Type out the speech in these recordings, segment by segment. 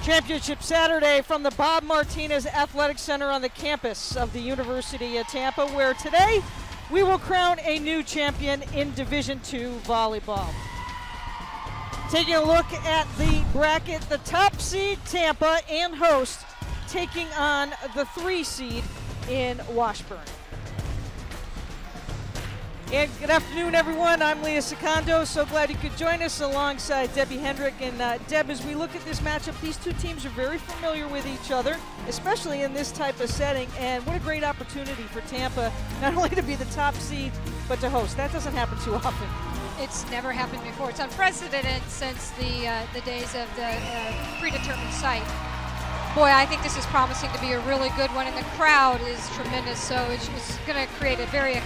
Championship Saturday from the Bob Martinez Athletic Center on the campus of the University of Tampa, where today we will crown a new champion in Division II volleyball. Taking a look at the bracket, the top seed Tampa and host taking on the 3 seed in Washburn. And good afternoon, everyone. I'm Leah Secondo. So glad you could join us alongside Debbie Hendrick. And Deb, as we look at this matchup, these two teams are very familiar with each other, especially in this type of setting. And what a great opportunity for Tampa, not only to be the top seed, but to host. That doesn't happen too often. It's never happened before. It's unprecedented since the days of the predetermined site. Boy, I think this is promising to be a really good one, and the crowd is tremendous, so it's going to create a very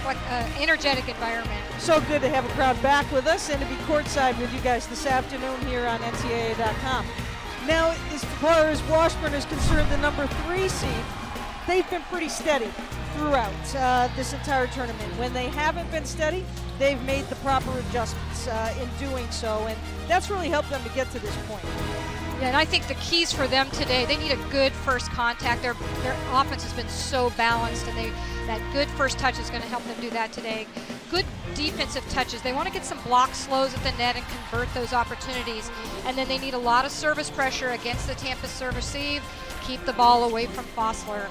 energetic environment. So good to have a crowd back with us and to be courtside with you guys this afternoon here on NCAA.com. Now, as far as Washburn is concerned, the number 3 seed, they've been pretty steady throughout this entire tournament. When they haven't been steady, they've made the proper adjustments in doing so, and that's really helped them to get to this point. Yeah, and I think the keys for them today, they need a good first contact. Their offense has been so balanced, and that good first touch is going to help them do that today. Good defensive touches. They want to get some block slows at the net and convert those opportunities. And then they need a lot of service pressure against the Tampa serve receive, keep the ball away from Fossler.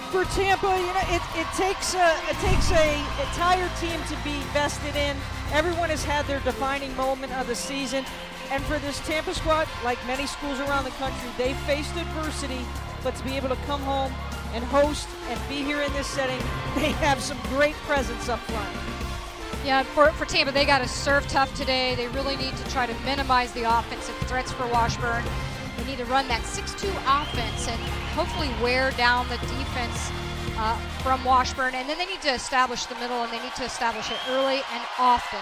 For Tampa, you know, it takes a entire team to be vested in. Everyone has had their defining moment of the season. And for this Tampa squad, like many schools around the country, they've faced adversity, but to be able to come home and host and be here in this setting, they have some great presence up front. Yeah, for Tampa, they got to serve tough today. They really need to try to minimize the offensive threats for Washburn. They need to run that 6-2 offense and hopefully wear down the defense from Washburn. And then they need to establish the middle, and they need to establish it early and often.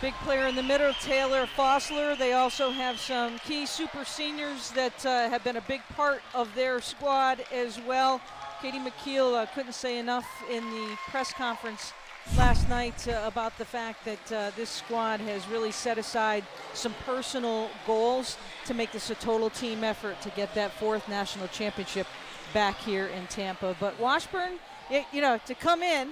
Big player in the middle, Taylor Fossler. They also have some key super seniors that have been a big part of their squad as well. Katie McKeel couldn't say enough in the press conference last night about the fact that this squad has really set aside some personal goals to make this a total team effort to get that 4th national championship back here in Tampa. But Washburn, you know, to come in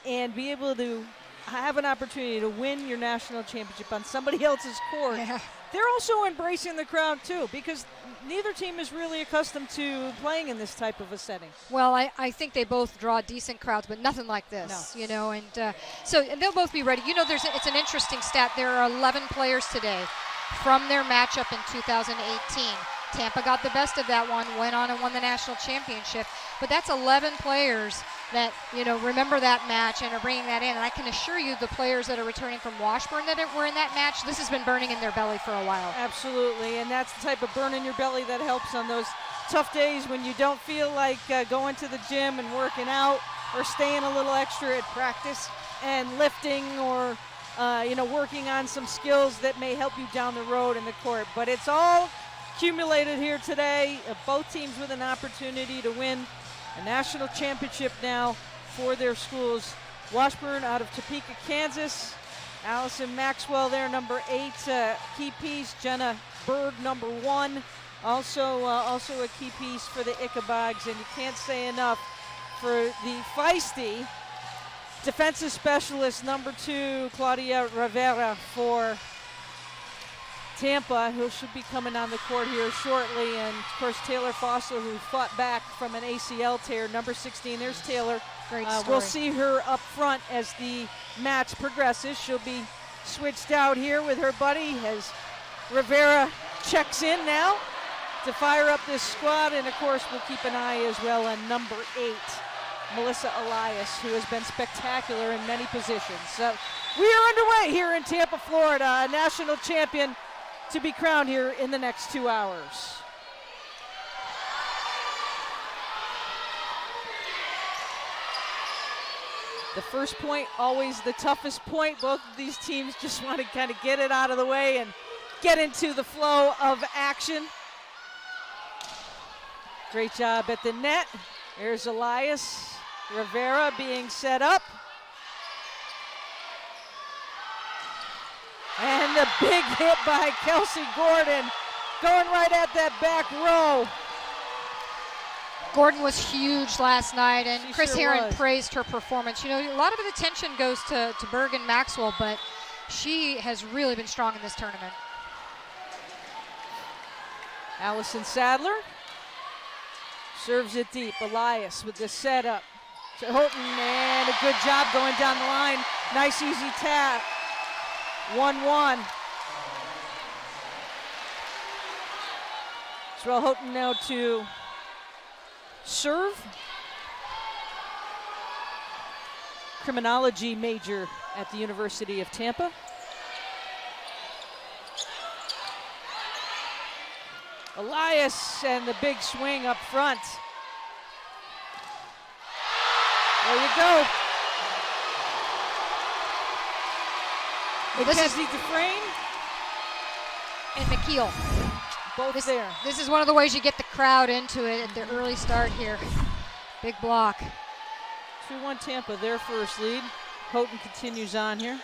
and be able to have an opportunity to win your national championship on somebody else's court. Yeah. They're also embracing the crowd too, because neither team is really accustomed to playing in this type of a setting. Well, I think they both draw decent crowds, but nothing like this, no. You know, and so they'll both be ready. You know, it's an interesting stat. There are 11 players today from their matchup in 2018. Tampa got the best of that one, went on and won the national championship, but that's 11 players that, you know, remember that match and are bringing that in. And I can assure you the players that are returning from Washburn that were in that match, this has been burning in their belly for a while. Absolutely, and that's the type of burn in your belly that helps on those tough days when you don't feel like going to the gym and working out or staying a little extra at practice and lifting or, you know, working on some skills that may help you down the road in the court. But it's all accumulated here today. Both teams with an opportunity to win a national championship now for their schools. Washburn out of Topeka, Kansas. Allison Maxwell there, number 8 key piece. Jenna Berg, number 1. Also a key piece for the Ickabogs. And you can't say enough for the feisty defensive specialist, number 2, Claudia Rivera for Tampa, who should be coming on the court here shortly. And of course Taylor Fossler, who fought back from an ACL tear, number 16. There's Taylor. Great story. We'll see her up front as the match progresses. She'll be switched out here with her buddy as Rivera checks in now to fire up this squad. And of course we'll keep an eye as well on number 8, Melissa Elias, who has been spectacular in many positions. So we are underway here in Tampa, Florida, a national champion to be crowned here in the next 2 hours. The first point, always the toughest point. Both of these teams just want to kind of get it out of the way and get into the flow of action. Great job at the net. There's Elias. Rivera being set up. And the big hit by Kelsey Gordon, going right at that back row. Gordon was huge last night, and She Chris sure Herron was. praised her performance. You know, a lot of the attention goes to Berg and Maxwell, but she has really been strong in this tournament. Allison Sadler serves it deep. Elias with the setup to Houghton, and a good job going down the line. Nice easy tap. 1-1. Israel Houghton now to serve. Criminology major at the University of Tampa. Elias and the big swing up front. There you go. Mackenzie Dufresne And McKeel. both there. This is one of the ways you get the crowd into it at the early start here. Big block. 2-1 Tampa, their first lead. Houghton continues on here.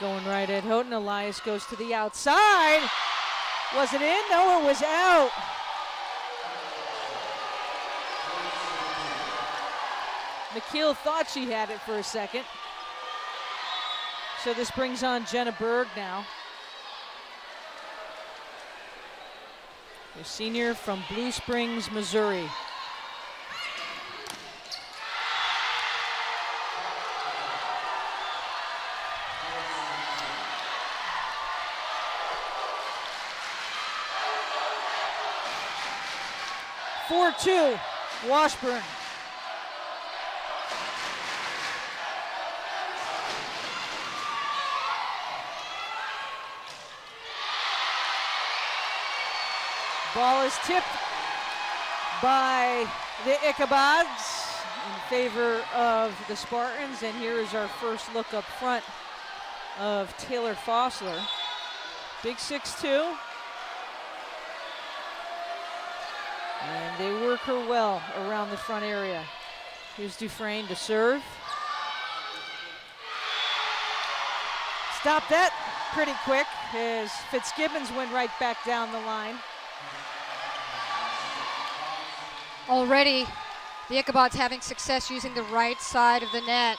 Going right at Houghton. Elias goes to the outside. Was it in? No, it was out. McKeel thought she had it for a second. So this brings on Jenna Berg now. A senior from Blue Springs, Missouri. (4-2) Washburn. Ball is tipped by the Ichabods in favor of the Spartans, and here is our first look up front of Taylor Fossler. Big 6'2". And they work her well around the front area. Here's Dufresne to serve. Stop that pretty quick as Fitzgibbons went right back down the line. Already, the Ichabods having success using the right side of the net,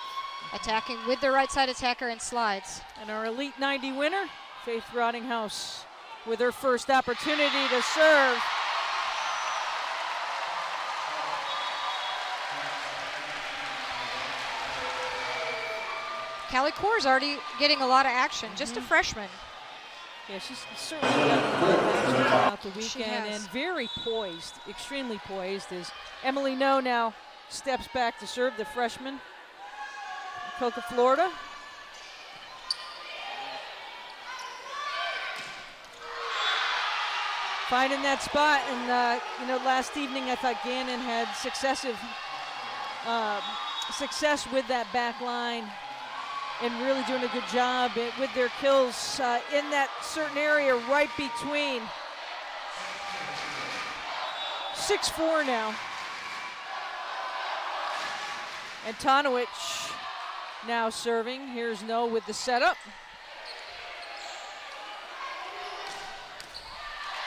attacking with the right side attacker and slides. And our Elite 90 winner, Faith Rottinghouse, with her first opportunity to serve. Callie Coors already getting a lot of action, just a freshman. Yeah, she's certainly got a lot of action throughout the She weekend has. and very poised, extremely poised, as Emily No now steps back to serve, the freshman, Coca, Florida. Finding that spot, and you know, last evening I thought Gannon had success with that back line and really doing a good job with their kills in that certain area right between. 6-4 now. And Tonowich now serving. Here's No with the setup.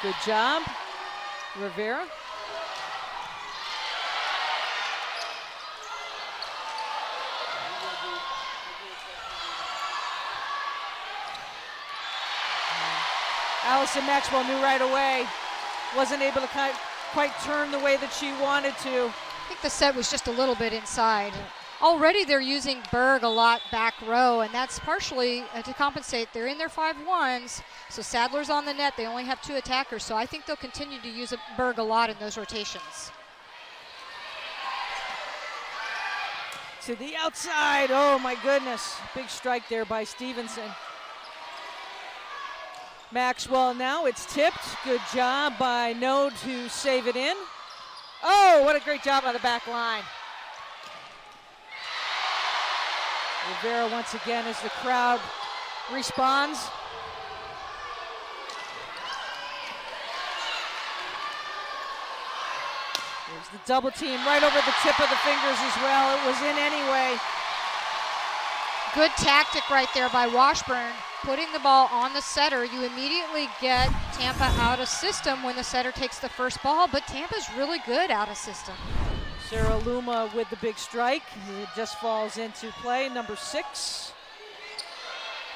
Good job, Rivera. Allison Maxwell knew right away, wasn't able to quite turn the way that she wanted to. I think the set was just a little bit inside. Already they're using Berg a lot back row, and that's partially to compensate. They're in their 5-1s, so Sadler's on the net. They only have 2 attackers, so I think they'll continue to use Berg a lot in those rotations. To the outside, oh my goodness. Big strike there by Stevenson. Maxwell now, it's tipped. Good job by No to save it in. Oh, what a great job on the back line. Rivera once again as the crowd responds. There's the double team right over the tip of the fingers as well. It was in anyway. Good tactic right there by Washburn. Putting the ball on the setter, you immediately get Tampa out of system when the setter takes the first ball, but Tampa's really good out of system. Sarah Luma with the big strike. It just falls into play, number 6.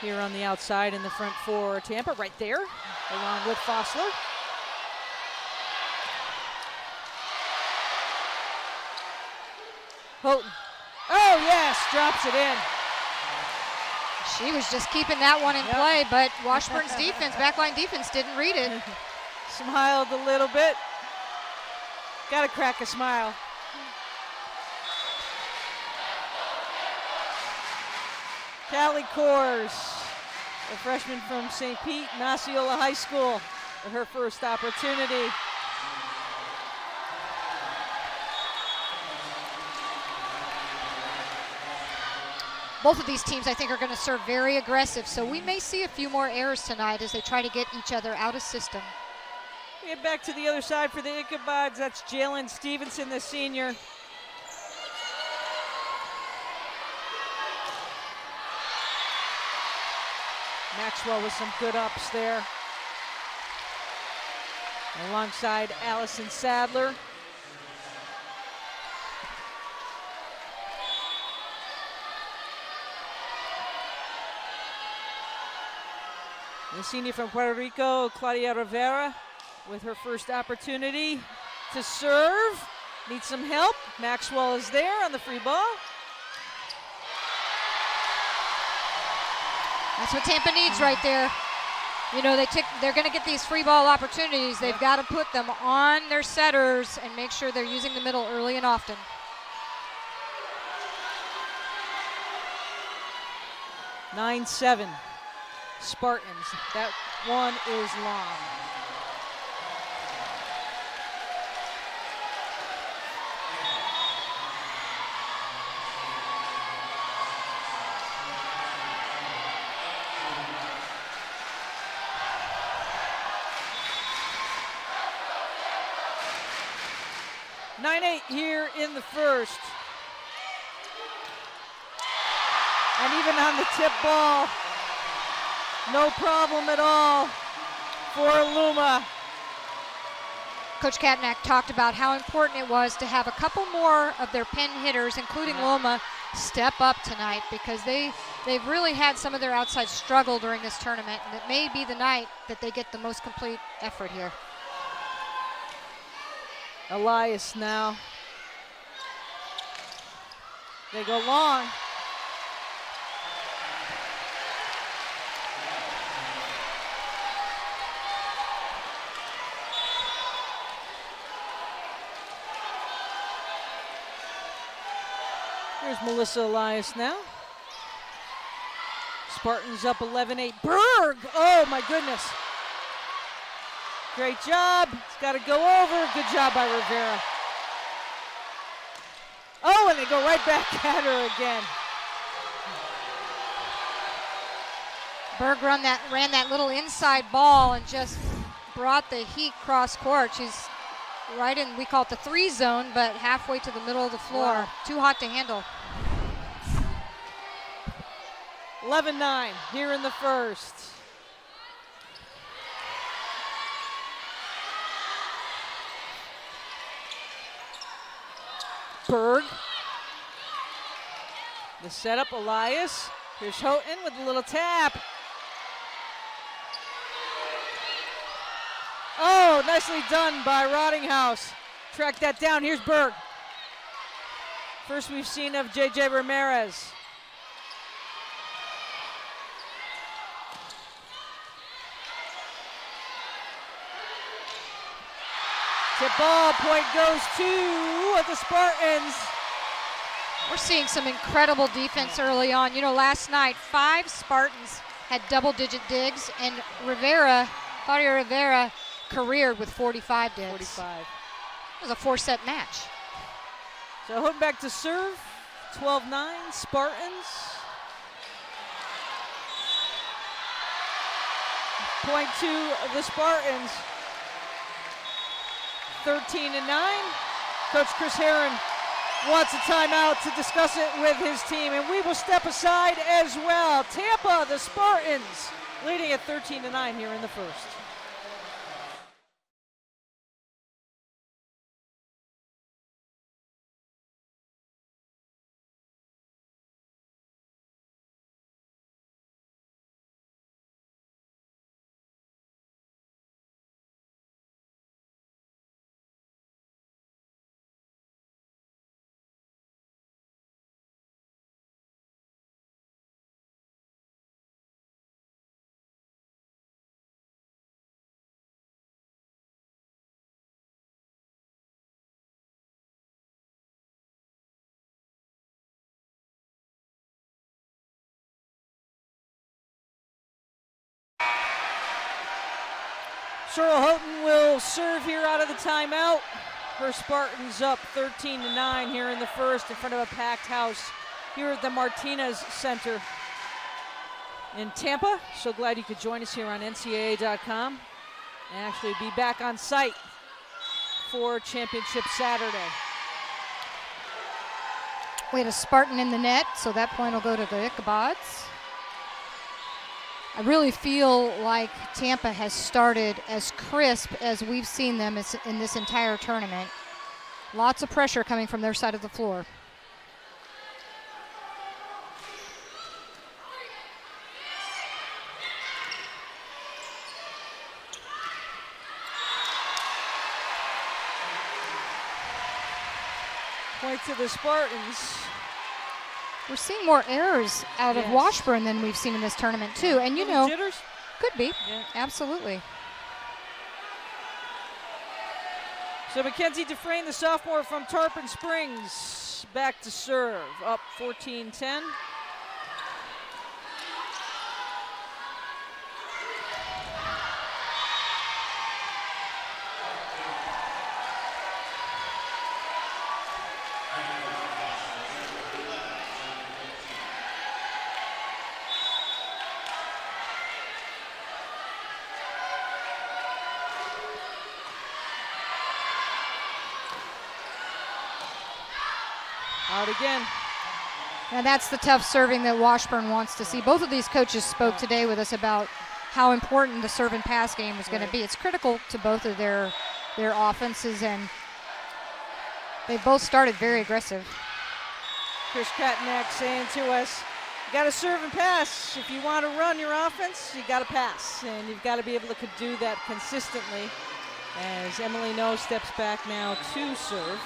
Here on the outside in the front for Tampa, right there, along with Fossler. Houghton. Oh yes, drops it in. She was just keeping that one in play, but Washburn's defense, backline defense, didn't read it. Smiled a little bit. Got to crack a smile. Callie Coors, a freshman from St. Pete, Osceola High School, for her first opportunity. Both of these teams, I think, are going to serve very aggressive, so we may see a few more errors tonight as they try to get each other out of system. We get back to the other side for the Ichabods. That's Jalen Stevenson, the senior. Maxwell with some good ups there. Alongside Allison Sadler. The senior from Puerto Rico, Claudia Rivera, with her first opportunity to serve. Needs some help. Maxwell is there on the free ball. That's what Tampa needs right there. You know, they're going to get these free ball opportunities. They've got to put them on their setters and make sure they're using the middle early and often. (9-7). Spartans. That one is long. (9-8) here in the first. And even on the tip ball, no problem at all for Luma. Coach Katnack talked about how important it was to have a couple more of their pen hitters, including Luma, step up tonight, because they've really had some of their outside struggle during this tournament, and it may be the night that they get the most complete effort here. Elias now. They go long. Here's Melissa Elias now. Spartans up 11-8. Berg! Oh my goodness. Great job. It's got to go over. Good job by Rivera. Oh, and they go right back at her again. Berg ran that little inside ball and just brought the heat cross court. She's right in, we call it the 3 zone, but halfway to the middle of the floor. Wow. Too hot to handle. 11-9 here in the first. Berg. The setup, Elias. Here's Houghton with a little tap. Oh, nicely done by Rottinghouse. Track that down. Here's Berg. First we've seen of JJ Ramirez. Tip ball, point goes to the Spartans. We're seeing some incredible defense early on. You know, last night, 5 Spartans had double-digit digs, and Claudia Rivera careered with 45 digs. 45. It was a 4-set match. So Houghton back to serve, 12-9, Spartans. Point to the Spartans. 13-9. Coach Chris Herron wants a timeout to discuss it with his team, and we will step aside as well. Tampa, the Spartans, leading at 13-9 here in the first. Cheryl Houghton will serve here out of the timeout. Her Spartans up 13-9 here in the first in front of a packed house here at the Martinez Center in Tampa. So glad you could join us here on NCAA.com and actually be back on site for Championship Saturday. We had a Spartan in the net, so that point will go to the Ichabods. I really feel like Tampa has started as crisp as we've seen them in this entire tournament. Lots of pressure coming from their side of the floor. Point to the Spartans. We're seeing more errors out of Washburn than we've seen in this tournament, too. And, you know, jitters? Could be. Yeah. Absolutely. So Mackenzie Dufresne, the sophomore from Tarpon Springs, back to serve, up 14-10. Out again. And that's the tough serving that Washburn wants to see. Both of these coaches spoke today with us about how important the serve and pass game is going to be. It's critical to both of their offenses, and they both started very aggressive. Chris Katnack saying to us, you got to serve and pass. If you want to run your offense, you got to pass, and you've got to be able to do that consistently. As Emily No steps back now to serve.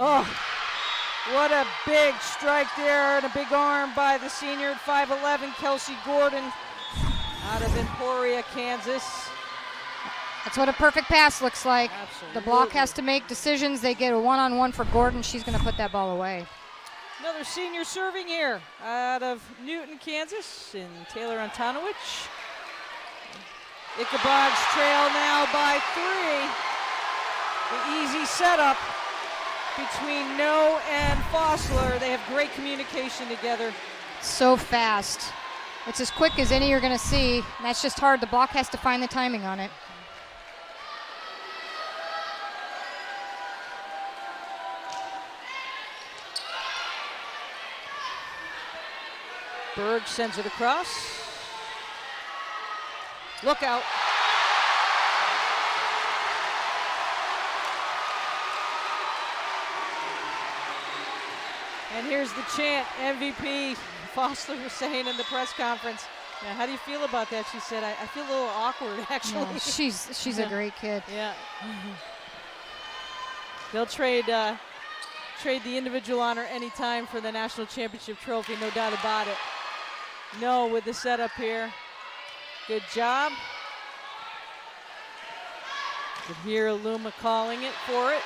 Oh, what a big strike there and a big arm by the senior at 5'11", Kelsey Gordon, out of Emporia, Kansas. That's what a perfect pass looks like. Absolutely. The block has to make decisions. They get a one-on-one for Gordon. She's going to put that ball away. Another senior serving here out of Newton, Kansas, and Taylor Antonowicz. Ichabods trail now by 3. The easy setup between No and Fossler. They have great communication together. So fast. It's as quick as any you're going to see. That's just hard. The block has to find the timing on it. Berg sends it across. Look out. And here's the chant, MVP. Fossler was saying in the press conference. Now, how do you feel about that? She said, I feel a little awkward, actually. Yeah, she's a great kid. Yeah. They'll trade the individual honor anytime for the national championship trophy, no doubt about it. No, with the setup here. Good job. You can hear Luma calling it for it.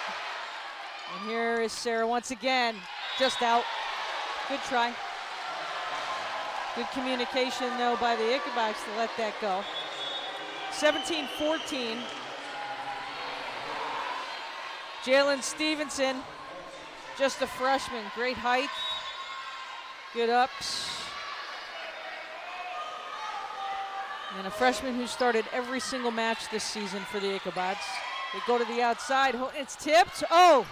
And here is Sarah once again, just out. Good try. Good communication, though, by the Ichabods to let that go. 17-14. Jalen Stevenson, just a freshman, great height, good ups. And a freshman who started every single match this season for the Ichabod's. They go to the outside, it's tipped. Oh,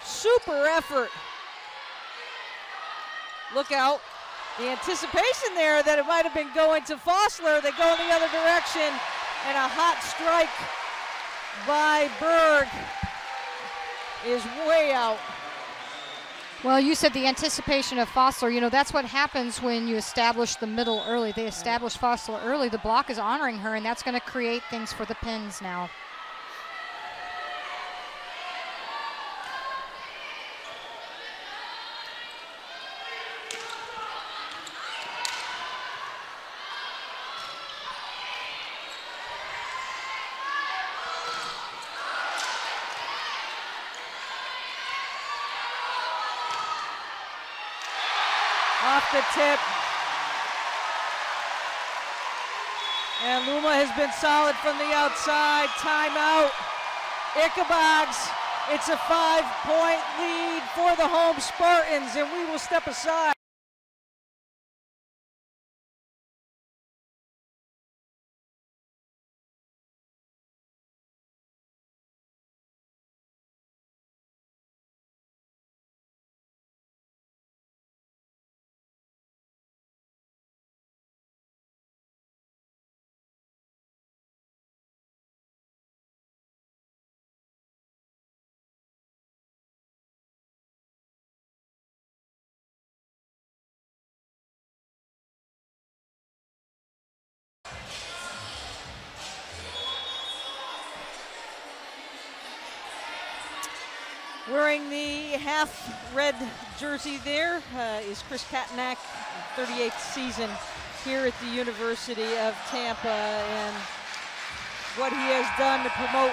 super effort. Look out. The anticipation there that it might have been going to Fossler. They go in the other direction, and a hot strike by Berg is way out. Well, you said the anticipation of Fossler. You know, that's what happens when you establish the middle early. They establish Fossler early. The block is honoring her, and that's going to create things for the pins now. Off the tip. And Luma has been solid from the outside. Timeout. Ichabod's. It's a 5-point lead for the home Spartans, and we will step aside. Wearing the half-red jersey there is Chris Katnack, 38th season here at the University of Tampa, and what he has done to promote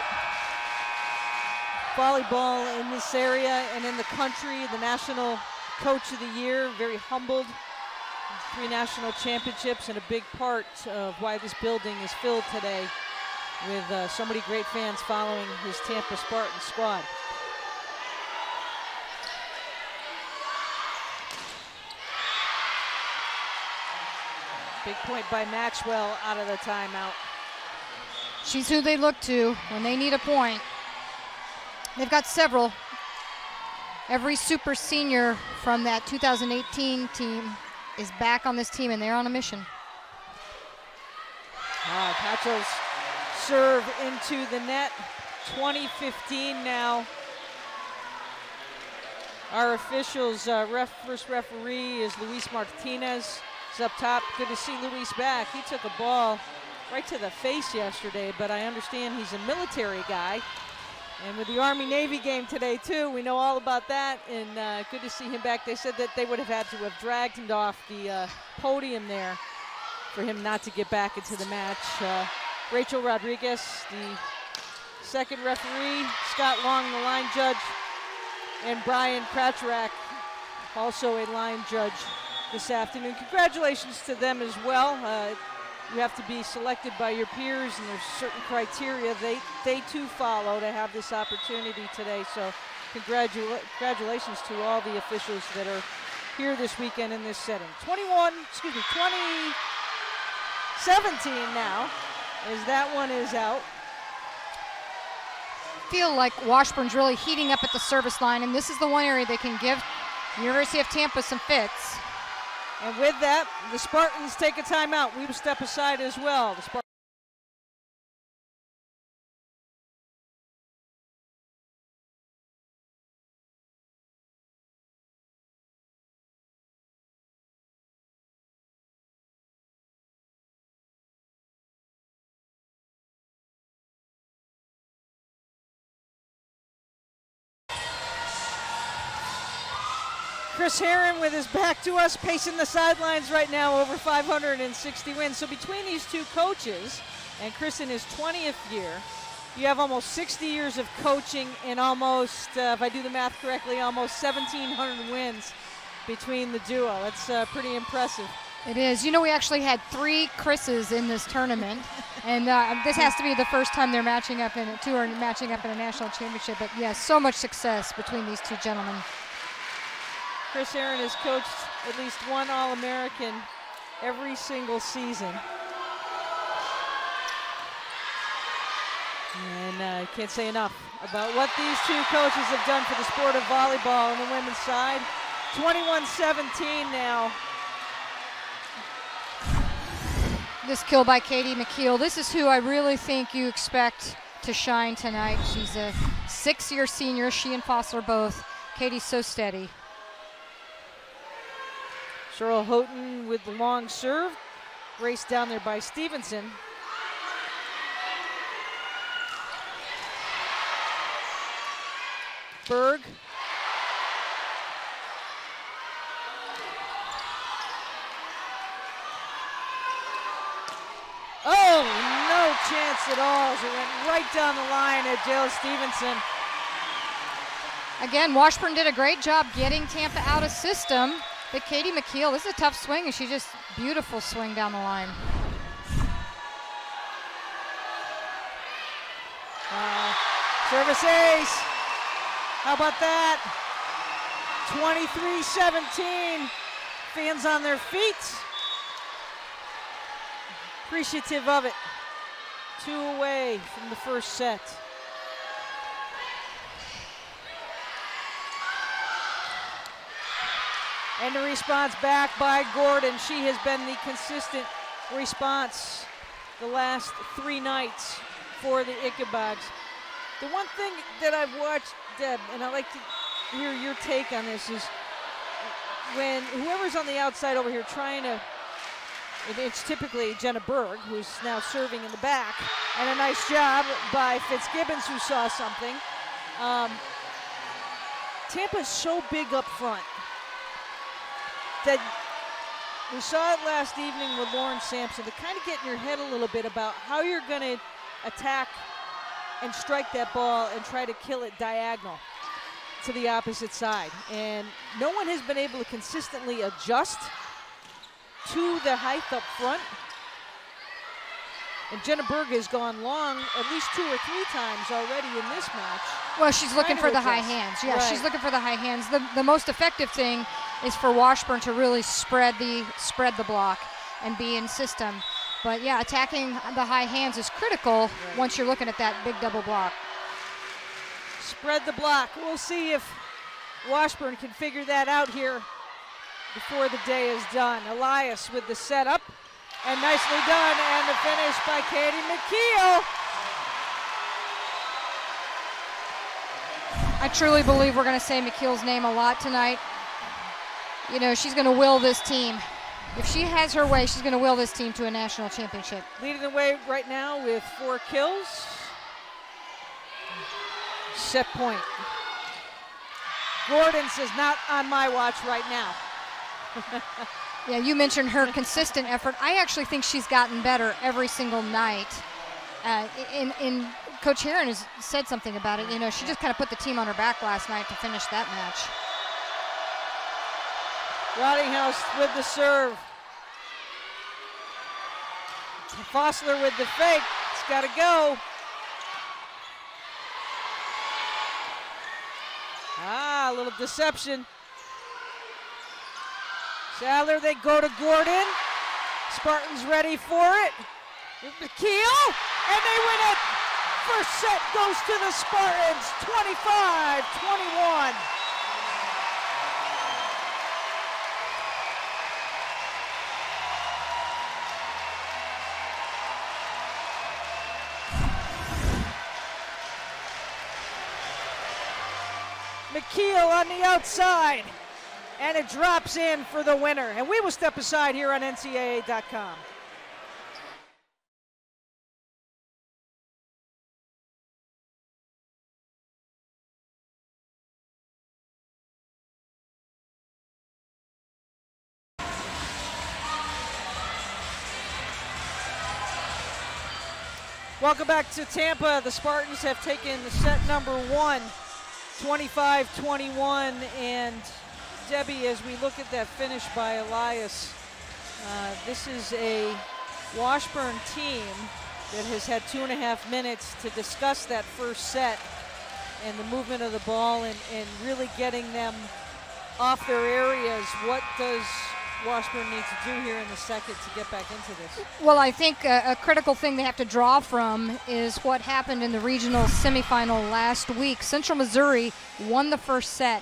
volleyball in this area and in the country. The National Coach of the Year, very humbled. 3 national championships, and a big part of why this building is filled today with so many great fans following his Tampa Spartan squad. Big point by Maxwell out of the timeout. She's who they look to when they need a point. They've got several. Every super senior from that 2018 team is back on this team, and they're on a mission. Cacho's serve into the net. 20-15 now. Our officials, first referee is Luis Martinez. He's up top. Good to see Luis back. He took a ball right to the face yesterday, but I understand he's a military guy. And with the Army-Navy game today, too, we know all about that, and good to see him back. They said that they would have had to have dragged him off the podium there for him not to get back into the match. Rachel Rodriguez, the second referee, Scott Long, the line judge, and Brian Kratcherak, also a line judge this afternoon. Congratulations to them as well. You have to be selected by your peers, and there's certain criteria they too follow to have this opportunity today. So congratulations to all the officials that are here this weekend in this setting. 2017 now, as that one is out. Feel like Washburn's really heating up at the service line, and this is the one area they can give University of Tampa some fits. And with that, the Spartans take a timeout. We will step aside as well. Chris Herron with his back to us, pacing the sidelines right now, over 560 wins. So between these two coaches, and Chris in his 20th year, you have almost 60 years of coaching and almost, if I do the math correctly, almost 1,700 wins between the duo. That's pretty impressive. It is. You know, we actually had 3 Chris's in this tournament, and this has to be the first time they're matching up in a national championship. But yeah, so much success between these 2 gentlemen. Chris Aaron has coached at least one All-American every single season. And can't say enough about what these 2 coaches have done for the sport of volleyball on the women's side. 21-17 now. This kill by Katie McKeel. This is who I really think you expect to shine tonight. She's a 6-year senior. She and Fossler both. Katie's so steady. Cheryl Houghton with the long serve. Raced down there by Stevenson. Berg. Oh, no chance at all as it went right down the line at Jalen Stevenson. Again, Washburn did a great job getting Tampa out of system, but Katie McKeel, this is a tough swing, and she just beautiful swing down the line. Service ace. How about that? 23-17. Fans on their feet. Appreciative of it. 2 away from the first set. And the response back by Gordon. She has been the consistent response the last 3 nights for the Ichabod's. The one thing that I've watched, Deb, and I'd like to hear your take on this, is when whoever's on the outside over here trying to, it's typically Jenna Berg, who's now serving in the back, and a nice job by Fitzgibbons, who saw something. Tampa's so big up front that we saw it last evening with Lauren Sampson, to kind of get in your head a little bit about how you're going to attack and strike that ball and try to kill it diagonal to the opposite side. And no one has been able to consistently adjust to the height up front. And Jenna Berg has gone long at least 2 or 3 times already in this match. Well, she's looking for the high hands. Yeah, right. She's looking for the high hands. The most effective thing is for Washburn to really spread the block and be in system. But yeah, attacking the high hands is critical once you're looking at that big double block. Spread the block. We'll see if Washburn can figure that out here before the day is done. Elias with the setup, and nicely done, and the finish by Katie McKeel. I truly believe we're going to say McKeel's name a lot tonight. You know, she's going to will this team. If she has her way, she's going to will this team to a national championship. Leading the way right now with 4 kills. Set point. Gordon says, not on my watch right now. Yeah, you mentioned her consistent effort. I actually think she's gotten better every single night. Coach Heron has said something about it. You know, she just kind of put the team on her back last night to finish that match. Rottinghouse with the serve. Fossler with the fake. It's got to go. A little deception. Sadler, they go to Gordon. Spartans ready for it. McKeel, and they win it. First set goes to the Spartans, 25-21. McKeel on the outside, and it drops in for the winner. And we will step aside here on NCAA.com. Welcome back to Tampa. The Spartans have taken set number 1. 25-21, and Debbie, as we look at that finish by Elias, This is a Washburn team that has had 2.5 minutes to discuss that first set and the movement of the ball and really getting them off their areas. What does Washburn need to do here in the second to get back into this? Well, I think a critical thing they have to draw from is what happened in the regional semifinal last week. Central Missouri won the first set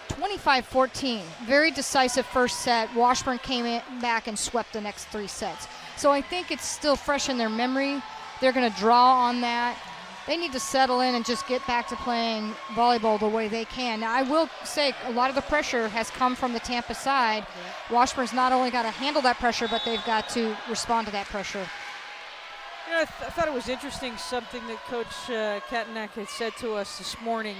25-14. Very decisive first set. Washburn came back and swept the next 3 sets. So I think it's still fresh in their memory. They're going to draw on that. They need to settle in and just get back to playing volleyball the way they can. Now, I will say a lot of the pressure has come from the Tampa side. Yeah. Washburn's not only got to handle that pressure, but they've got to respond to that pressure. You know, I thought it was interesting, something that Coach Katnack had said to us this morning.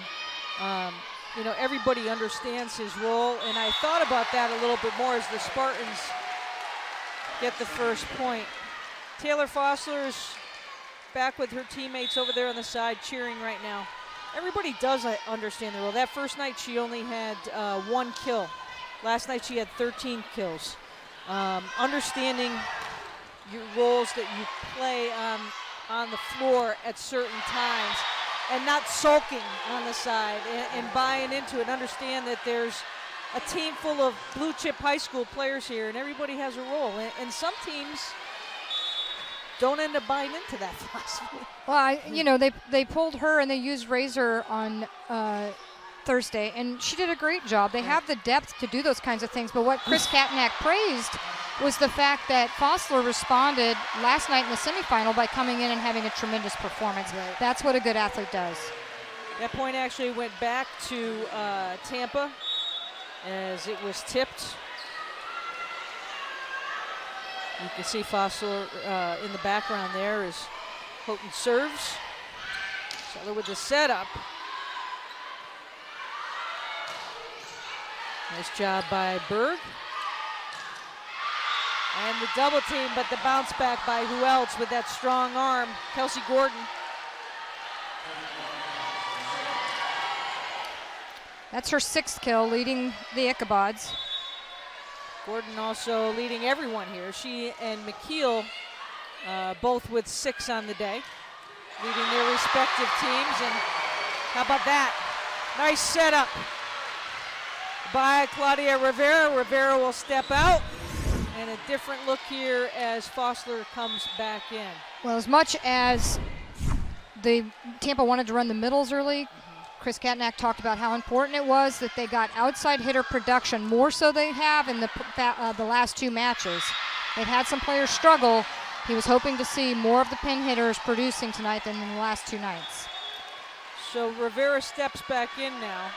You know, everybody understands his role, and I thought about that a little bit more as the Spartans get the first point. Taylor Fossler's back with her teammates over there on the side cheering right now. Everybody does understand the role. That first night she only had 1 kill. Last night she had 13 kills. Understanding your roles that you play on the floor at certain times and not sulking on the side and buying into it. Understand that there's a team full of blue chip high school players here and everybody has a role. And some teams don't end up buying into that philosophy. Well, you know, they pulled her and they used Razor on Thursday, and she did a great job. They have the depth to do those kinds of things, but what Chris Katnack praised was the fact that Fossler responded last night in the semifinal by coming in and having a tremendous performance. Right. That's what a good athlete does. That point actually went back to Tampa as it was tipped. You can see Fossler in the background there as Houghton serves. Sheller with the setup. Nice job by Berg. And the double team, but the bounce back by who else with that strong arm? Kelsey Gordon. That's her 6th kill, leading the Ichabods. Gordon also leading everyone here. She and McKeel both with 6 on the day, leading their respective teams. And how about that? Nice setup by Claudia Rivera. Rivera will step out. And a different look here as Fossler comes back in. Well, as much as Tampa wanted to run the middles early, Chris Katnack talked about how important it was that they got outside hitter production, more so they have in the last 2 matches. They've had some players struggle. He was hoping to see more of the pin hitters producing tonight than in the last 2 nights. So Rivera steps back in now.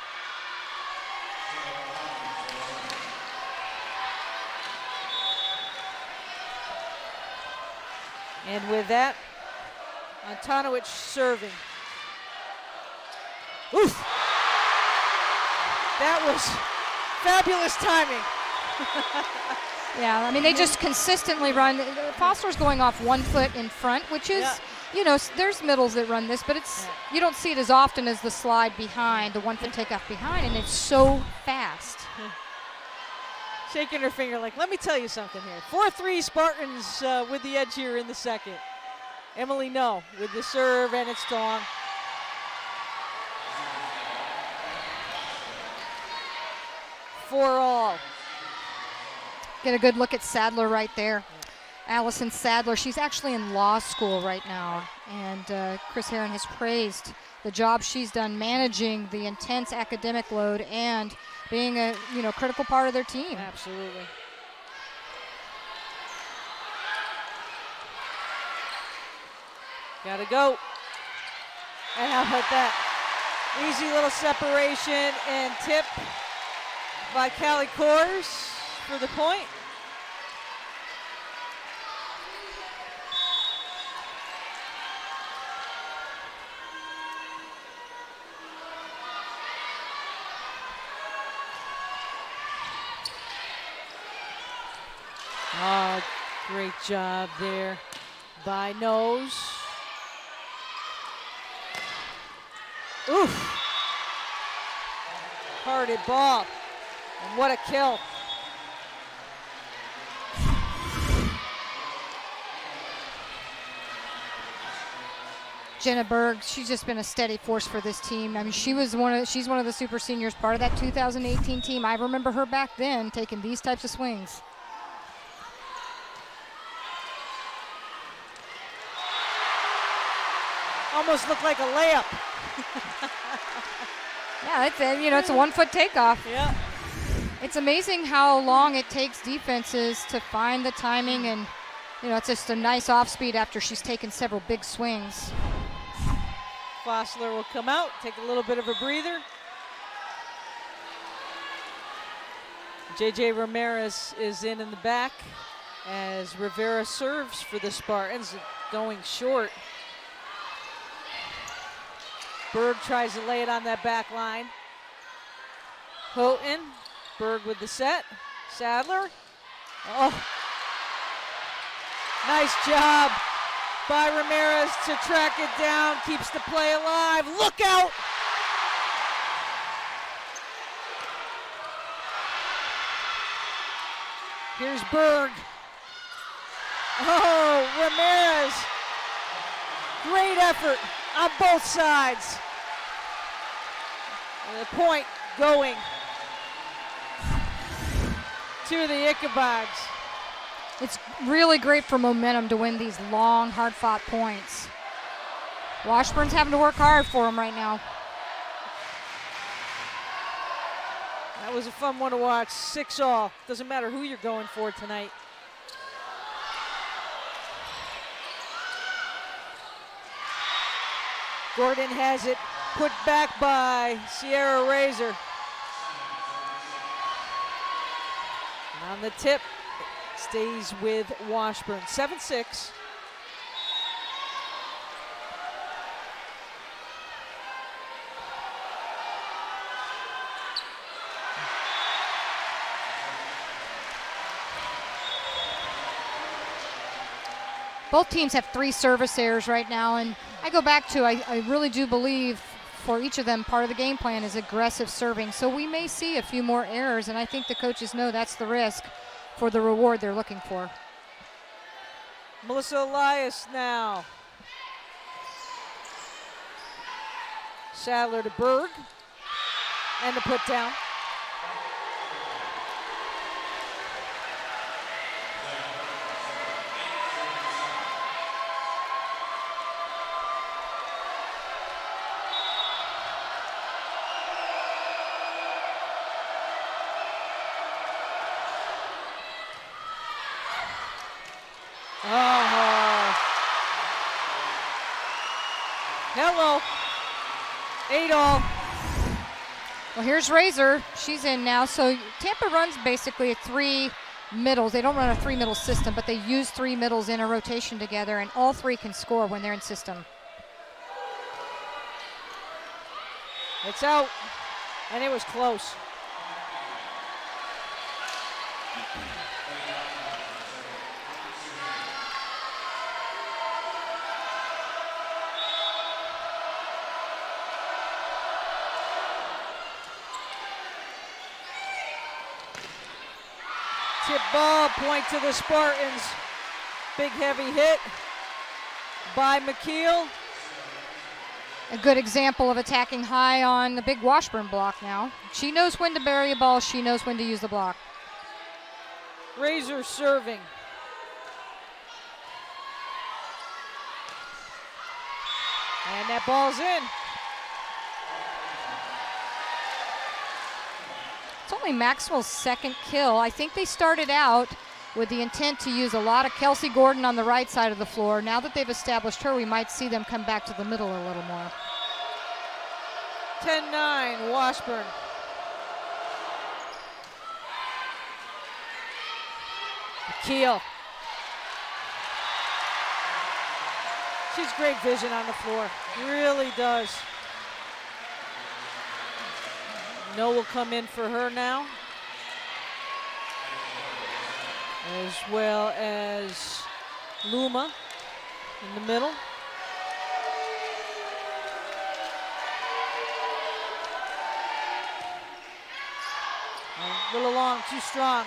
And with that, Antonowicz serving. Oof! That was fabulous timing. Yeah, I mean, they just consistently run. Fossler's going off 1 foot in front, which is, you know, there's middles that run this, but it's you don't see it as often as the slide behind, the 1 foot takeoff behind, and it's so fast. Shaking her finger like, let me tell you something here. 4-3 Spartans with the edge here in the second. Emily No with the serve, and it's long. For all. Get a good look at Sadler right there. Allison Sadler, she's actually in law school right now, and Chris Herron has praised the job she's done managing the intense academic load and being a critical part of their team. Absolutely. Gotta go. And how about that? Easy little separation and tip by Callie Coors for the point. Oh, great job there by Nose. Oof. Hearted ball. And what a kill. Jenna Berg, she's just been a steady force for this team. I mean, she's one of the super seniors, part of that 2018 team. I remember her back then taking these types of swings. Almost looked like a layup. Yeah, it's a 1 foot takeoff. Yeah. It's amazing how long it takes defenses to find the timing, and it's just a nice off speed after she's taken several big swings. Fossler will come out, take a little bit of a breather. JJ Ramirez is in the back as Rivera serves for the Spartans, going short. Berg tries to lay it on that back line. Houghton, Berg with the set. Sadler. Oh, nice job by Ramirez to track it down, keeps the play alive. Look out! Here's Berg. Oh, Ramirez. Great effort on both sides. And the point going to the Ichabods. It's really great for momentum to win these long, hard-fought points. Washburn's having to work hard for them right now. That was a fun one to watch. 6-all. Doesn't matter who you're going for tonight. Gordon has it put back by Sierra Razor. And on the tip, stays with Washburn. 7-6. Both teams have 3 service errors right now, and I go back to, I really do believe for each of them, part of the game plan is aggressive serving. So we may see a few more errors, and I think the coaches know that's the risk for the reward they're looking for. Melissa Elias now. Sadler to Berg, and the put down. Hello. 8-all. Well, here's Razor. She's in now. So Tampa runs basically a 3 middles. They don't run a 3 middle system, but they use 3 middles in a rotation together, and all 3 can score when they're in system. It's out, and it was close. Tip ball, point to the Spartans. Big heavy hit by McKeel. A good example of attacking high on the big Washburn block now. She knows when to bury a ball. She knows when to use the block. Razor serving. And that ball's in. It's only Maxwell's second kill. I think they started out with the intent to use a lot of Kelsey Gordon on the right side of the floor. Now that they've established her, we might see them come back to the middle a little more. 10-9, Washburn. Keel. She's great vision on the floor, really does. No will come in for her now, as well as Luma in the middle. A little long, too strong.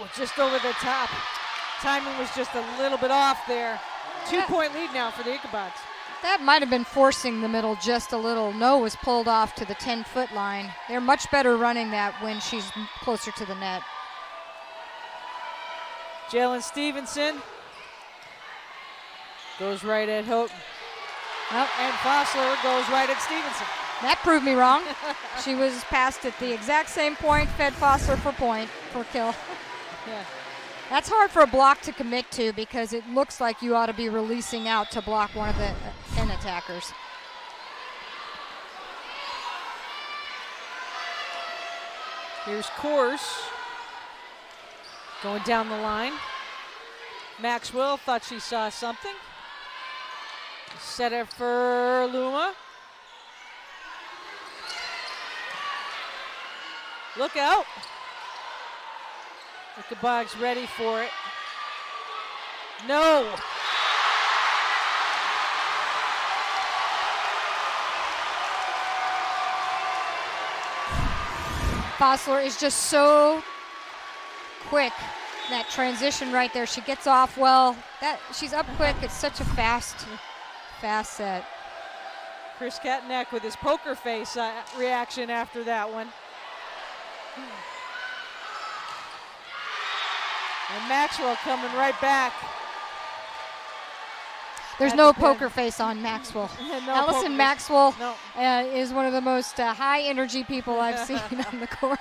Oh, just over the top. Timing was just a little bit off there. 2-point lead now for the Ichabods. That might have been forcing the middle just a little. No was pulled off to the 10-foot line. They're much better running that when she's closer to the net. Jalen Stevenson goes right at Houghton. Oh, and Fossler goes right at Stevenson. That proved me wrong. She was passed at the exact same point, fed Fossler for kill. Yeah. That's hard for a block to commit to because it looks like you ought to be releasing out to block one of the end attackers. Here's Coors going down the line. Maxwell thought she saw something. Set it for Luma. Look out. Ichabods ready for it. No. Fossler is just so quick. That transition right there. She gets off well. She's up quick. It's such a fast set. Chris Katnack with his poker face reaction after that one. And Maxwell coming right back. There's no poker face on Maxwell. No Allison Maxwell no. is one of the most high energy people I've seen on the court.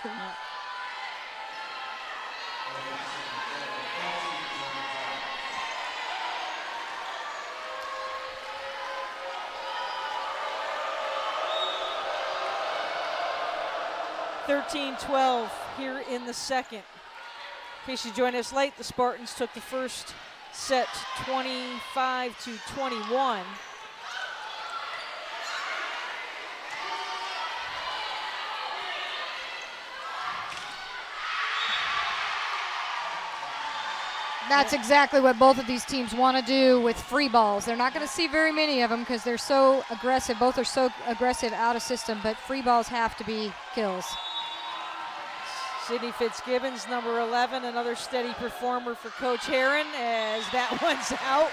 (13-12) here in the second. In case you joined us late, the Spartans took the first set 25-21. That's exactly what both of these teams want to do with free balls. They're not going to see very many of them because they're so aggressive. Both are so aggressive out of system, but free balls have to be kills. Sydney Fitzgibbons, number 11, another steady performer for Coach Heron as that one's out.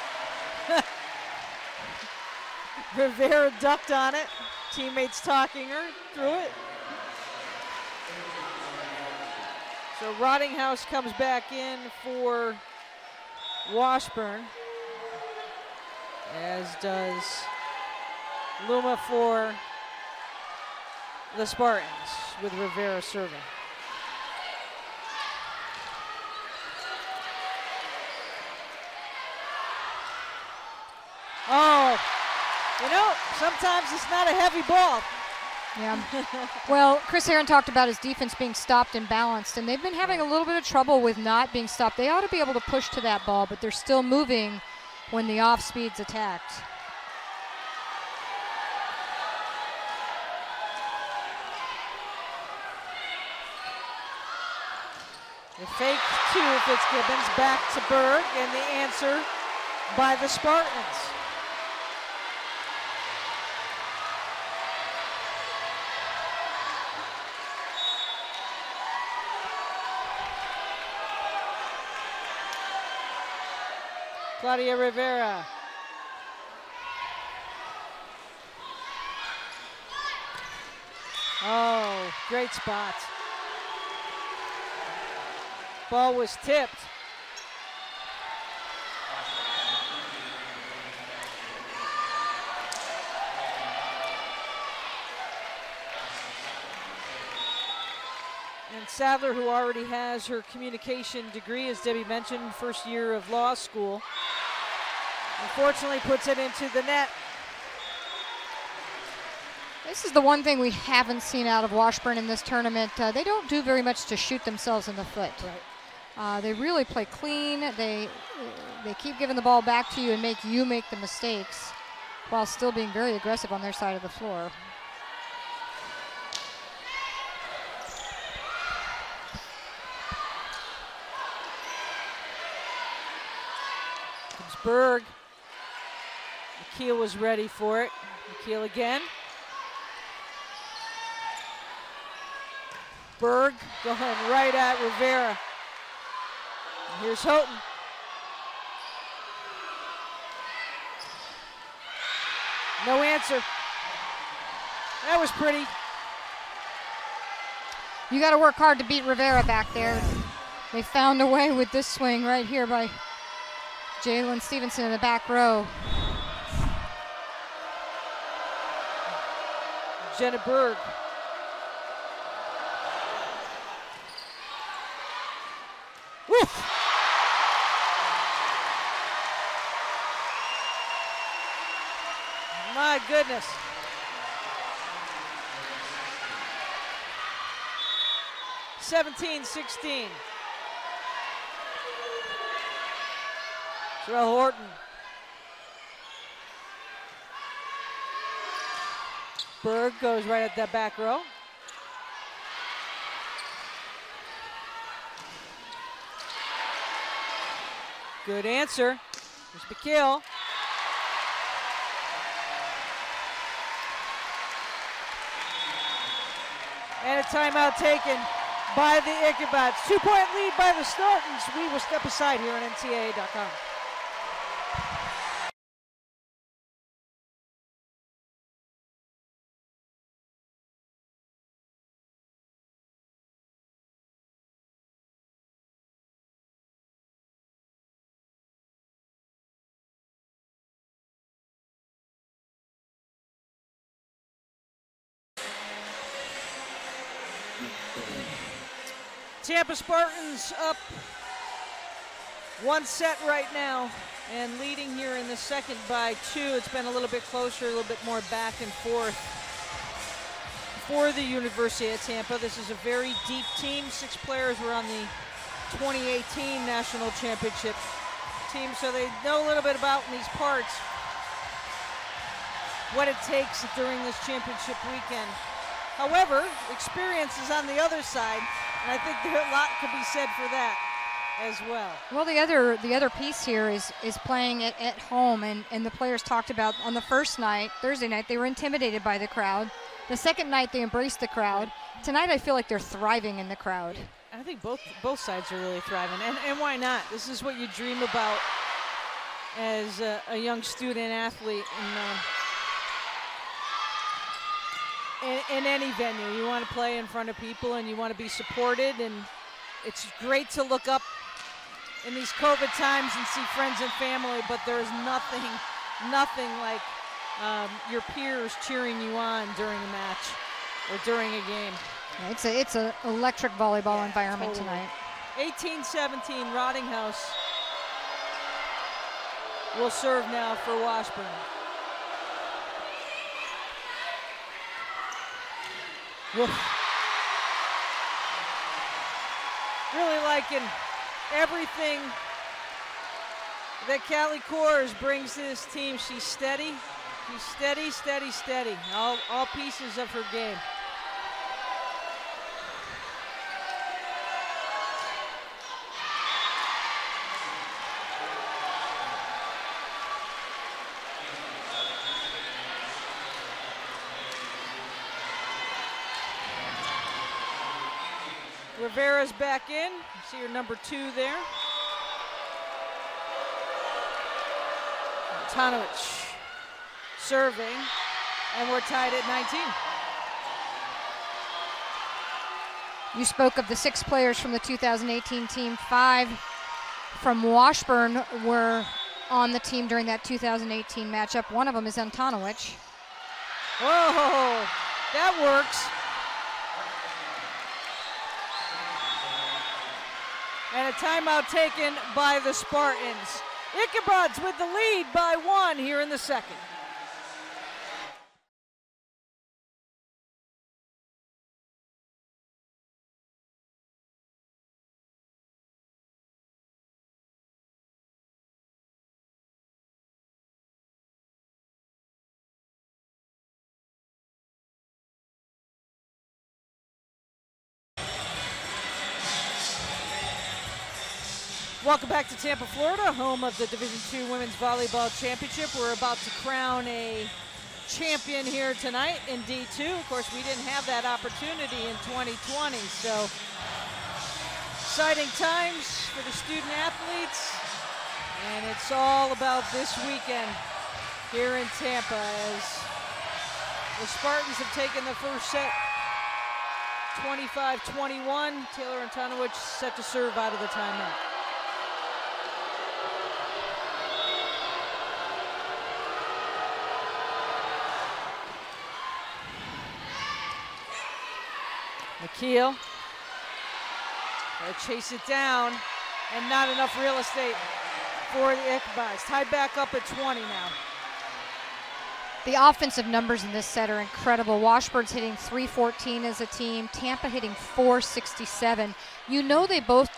Rivera ducked on it. Teammates talking her through it. So Rottinghouse comes back in for Washburn, as does Luma for the Spartans with Rivera serving. Oh, you know, sometimes it's not a heavy ball. Yeah. Well, Chris Heron talked about his defense being stopped and balanced, and they've been having a little bit of trouble with not being stopped. They ought to be able to push to that ball, but they're still moving when the off speed's attacked. The fake to Fitzgibbons, back to Berg, and the answer by the Spartans. Claudia Rivera. Oh, great spot. Ball was tipped. And Sadler, who already has her communication degree, as Debbie mentioned, first year of law school, unfortunately puts it into the net. This is the one thing we haven't seen out of Washburn in this tournament. They don't do very much to shoot themselves in the foot. Right. They really play clean. They keep giving the ball back to you and make you make the mistakes while still being very aggressive on their side of the floor. Berg. McKeel was ready for it. McKeel again. Berg going right at Rivera. Here's Houghton. No answer. That was pretty. You got to work hard to beat Rivera back there. They found a way with this swing right here by Jalen Stevenson in the back row. Jenna Berg. Woof. My goodness. (17-16). Terrell Horton. Berg goes right at that back row. Good answer. Here's McKeel. And a timeout taken by the Ichabod's. 2-point lead by the Spartans. We will step aside here on NCAA.com. Tampa Spartans up 1 set right now and leading here in the second by 2. It's been a little bit closer, a little bit more back and forth for the University of Tampa. This is a very deep team. 6 players were on the 2018 National Championship team, so they know a little bit about in these parts what it takes during this championship weekend. However, experience is on the other side, and I think a lot could be said for that as well. Well, the other piece here is playing it at home, and the players talked about on the first night, Thursday night, they were intimidated by the crowd. The second night, they embraced the crowd. Tonight, I feel like they're thriving in the crowd. I think both sides are really thriving, and why not? This is what you dream about as a young student athlete in any venue. You want to play in front of people and you want to be supported, and it's great to look up in these COVID times and see friends and family, but there's nothing like your peers cheering you on during a match or during a game. Yeah, it's an electric volleyball environment tonight. 18-17, Rottinghouse will serve now for Washburn. Really liking everything that Callie Coors brings to this team. She's steady. She's steady, steady, steady. All pieces of her game. Rivera's back in. You see her number 2 there. Antonovich serving, and we're tied at 19. You spoke of the 6 players from the 2018 team. 5 from Washburn were on the team during that 2018 matchup. One of them is Antonovich. Whoa, that works. And a timeout taken by the Spartans. Ichabods with the lead by 1 here in the second. Welcome back to Tampa, Florida, home of the Division II Women's Volleyball Championship. We're about to crown a champion here tonight in D2. Of course, we didn't have that opportunity in 2020, so Exciting times for the student athletes, and it's all about this weekend here in Tampa as the Spartans have taken the first set 25-21. Taylor Antonovich set to serve out of the timeout. McKeel. Gotta chase it down, and not enough real estate for the Ichabodites. Tied back up at 20 now. The offensive numbers in this set are incredible. Washburn's hitting 314 as a team. Tampa hitting 467. You know they both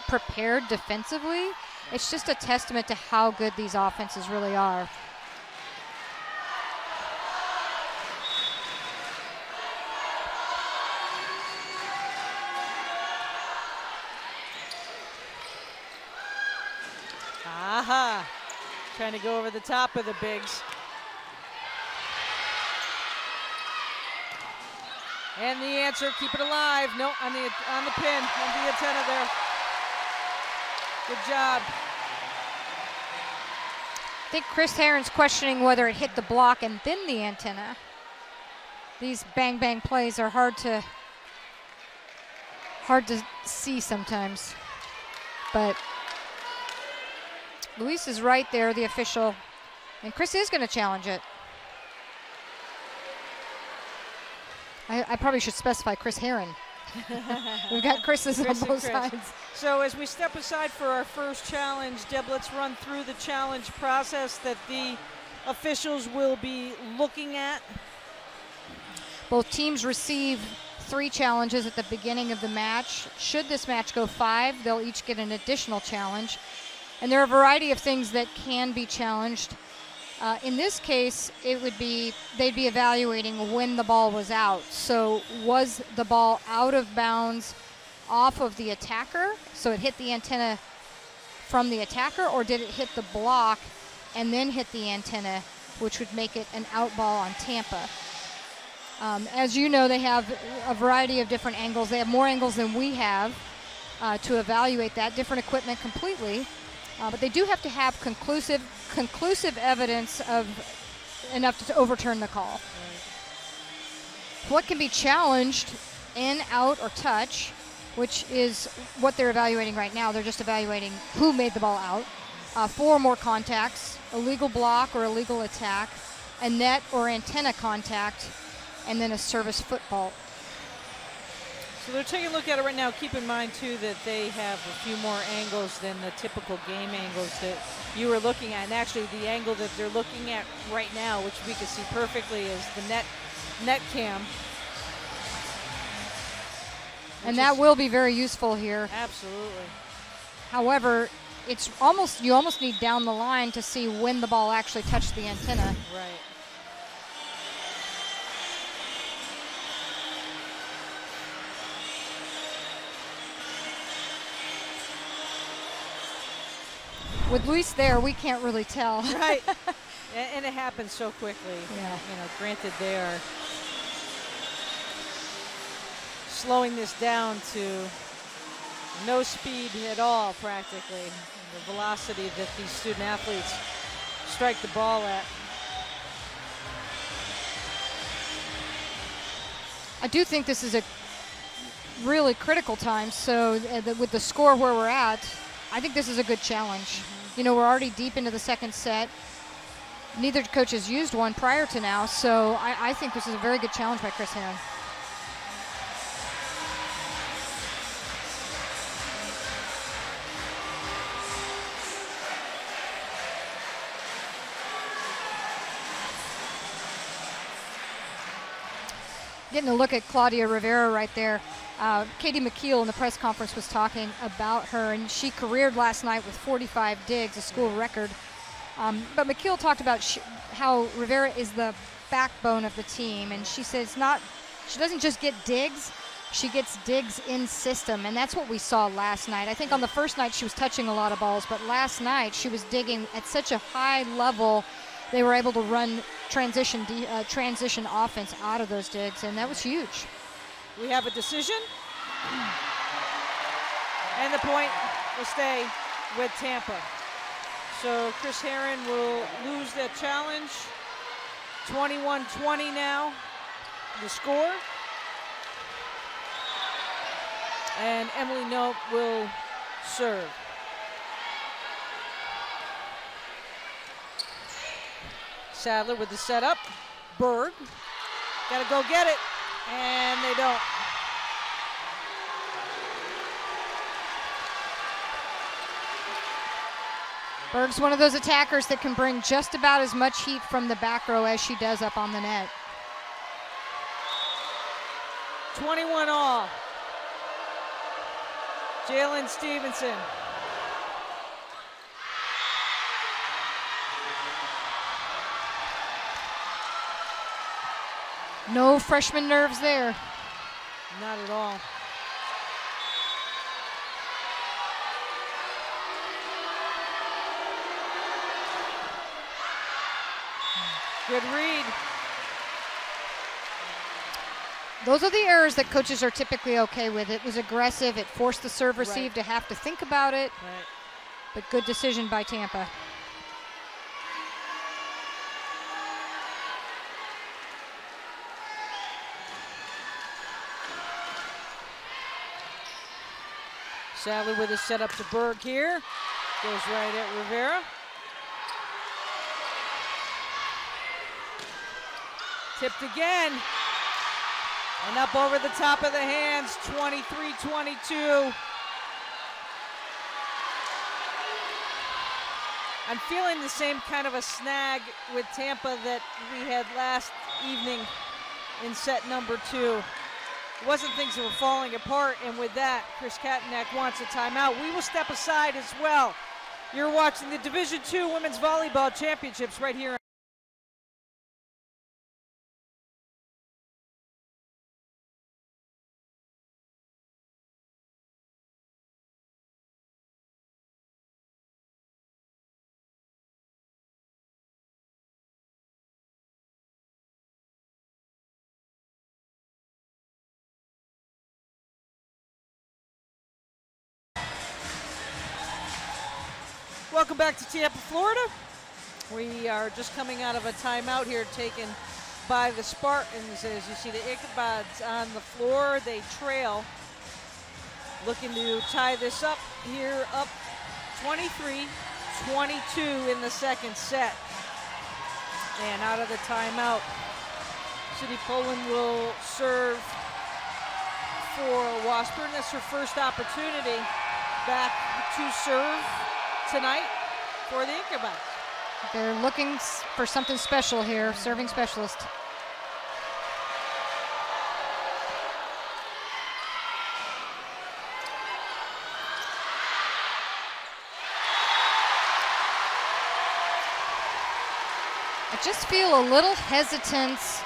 prepared defensively. It's just a testament to how good these offenses really are. Aha! Trying to go over the top of the bigs. And the answer, keep it alive. No, on the pin, on the antenna there. Good job. I think Chris Herron's questioning whether it hit the block and then the antenna. These bang bang plays are hard to see sometimes. But Luis is right there, the official, and Chris is going to challenge it. I probably should specify Chris Herron. We've got Chris's on both sides. So as we step aside for our first challenge, Deb, let's run through the challenge process that the officials will be looking at. Both teams receive 3 challenges at the beginning of the match. Should this match go 5, they'll each get an additional challenge. And there are a variety of things that can be challenged. In this case, they'd be evaluating when the ball was out. So was the ball out of bounds off of the attacker, so it hit the antenna from the attacker, or did it hit the block and then hit the antenna, which would make it an out ball on Tampa? As you know, they have a variety of different angles. They have more angles than we have to evaluate that, different equipment completely. But they do have to have conclusive evidence of enough to overturn the call. Right. What can be challenged, in, out, or touch, which is what they're evaluating right now. They're just evaluating who made the ball out. 4 or more contacts, illegal block or illegal attack, a net or antenna contact, and then a service football. So they're taking a look at it right now. Keep in mind, too, that they have a few more angles than the typical game angles that you were looking at. And actually, the angle that they're looking at right now, which we can see perfectly, is the net cam. And that will be very useful here. Absolutely. However, you almost need down the line to see when the ball actually touched the antenna. Right. With Luis there, we can't really tell. Right. And it happens so quickly. Yeah. You know, granted, they are slowing this down to no speed at all, practically. And the velocity that these student athletes strike the ball at. I do think this is a really critical time. So with the score where we're at, I think this is a good challenge. Mm-hmm. You know, we're already deep into the second set. Neither coach has used one prior to now, so I think this is a very good challenge by Chris Herron. Getting a look at Claudia Rivera right there. Katie McKeel in the press conference was talking about her, and she careered last night with 45 digs, a school record. But McKeel talked about how Rivera is the backbone of the team, and she says she doesn't just get digs, she gets digs in system, and that's what we saw last night. I think on the first night she was touching a lot of balls, but last night she was digging at such a high level. They were able to run transition offense out of those digs, and that was huge. We have a decision. And the point will stay with Tampa. So Chris Herron will lose that challenge. 21-20 now, the score. And Emily Nope will serve. Sadler with the setup. Berg, gotta go get it, and they don't. Berg's one of those attackers that can bring just about as much heat from the back row as she does up on the net. 21 all. Jalen Stevenson. No freshman nerves there. Not at all. Good read. Those are the errors that coaches are typically okay with. It was aggressive. It forced the serve receive to have to think about it. Right. But good decision by Tampa. Sadler with a setup to Berg here. Goes right at Rivera. Tipped again. And up over the top of the hands, 23-22. I'm feeling the same kind of a snag with Tampa that we had last evening in set number 2. It wasn't things that were falling apart, and with that, Chris Katanek wants a timeout. We will step aside as well. You're watching the Division II Women's Volleyball Championships right here. Welcome back to Tampa, Florida. We are just coming out of a timeout here taken by the Spartans. As you see the Ichabods on the floor, they trail. Looking to tie this up here, up 23-22 in the second set. And out of the timeout, City Poland will serve for Washburn. That's her first opportunity back to serve tonight for the Ichabods. They're looking for something special here, serving specialist. I just feel a little hesitance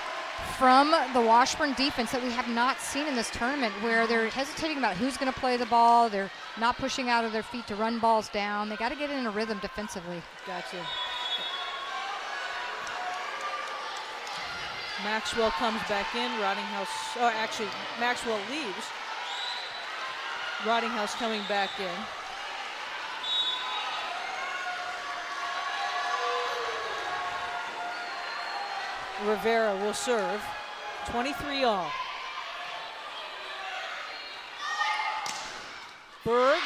from the Washburn defense that we have not seen in this tournament, where they're hesitating about who's going to play the ball. They're not pushing out of their feet to run balls down. They got to get in a rhythm defensively. Gotcha. Maxwell comes back in. Maxwell leaves. Roddinghouse coming back in. Rivera will serve. 23 all. Berg.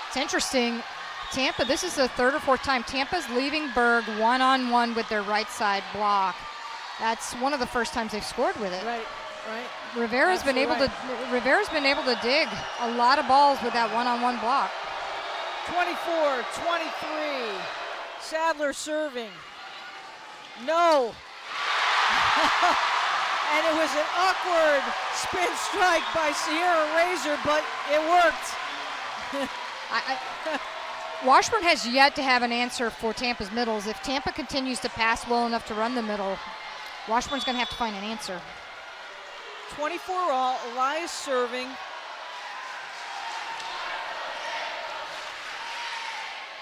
It's interesting. Tampa, this is the third or fourth time Tampa's leaving Berg one-on-one with their right side block. That's one of the first times they've scored with it. Right. Rivera's been able to dig a lot of balls with that one-on-one block. 24-23. Sadler serving. No. And it was an awkward spin strike by Sierra Razor, but it worked. Washburn has yet to have an answer for Tampa's middles. If Tampa continues to pass well enough to run the middle, Washburn's going to have to find an answer. 24 all. Elias serving.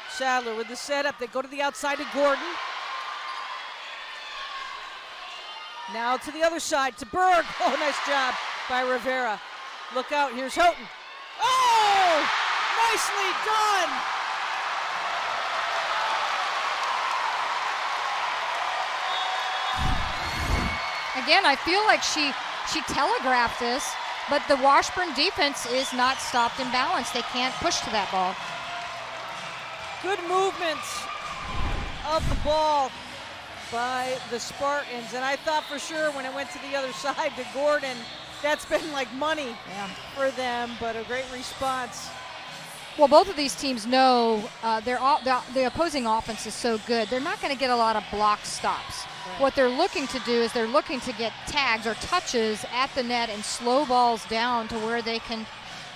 Sadler with the setup. They go to the outside to Gordon. Now to the other side, to Berg. Oh, nice job by Rivera. Look out, here's Houghton. Oh, nicely done. Again, I feel like she telegraphed this, but the Washburn defense is not stopped in balance. They can't push to that ball. Good movement of the ball by the Spartans, and I thought for sure when it went to the other side to Gordon, that's been like money for them, but a great response. Well, both of these teams know the opposing offense is so good, they're not going to get a lot of block stops. Right. What they're looking to do is they're looking to get tags or touches at the net and slow balls down to where they can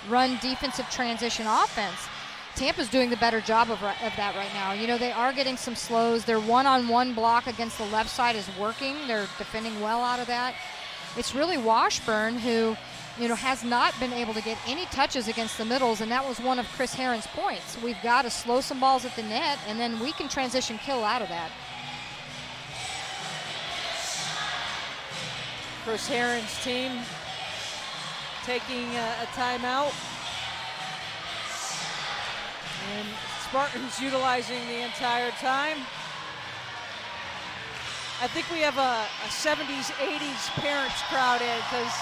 run defensive transition offense. Tampa's doing the better job of that right now. You know, they are getting some slows. Their one-on-one block against the left side is working. They're defending well out of that. It's really Washburn who, you know, has not been able to get any touches against the middles, and that was one of Chris Herron's points. We've got to slow some balls at the net, and then we can transition kill out of that. Chris Herron's team taking a timeout. And Spartans utilizing the entire time. I think we have a 70s, 80s parents crowd in because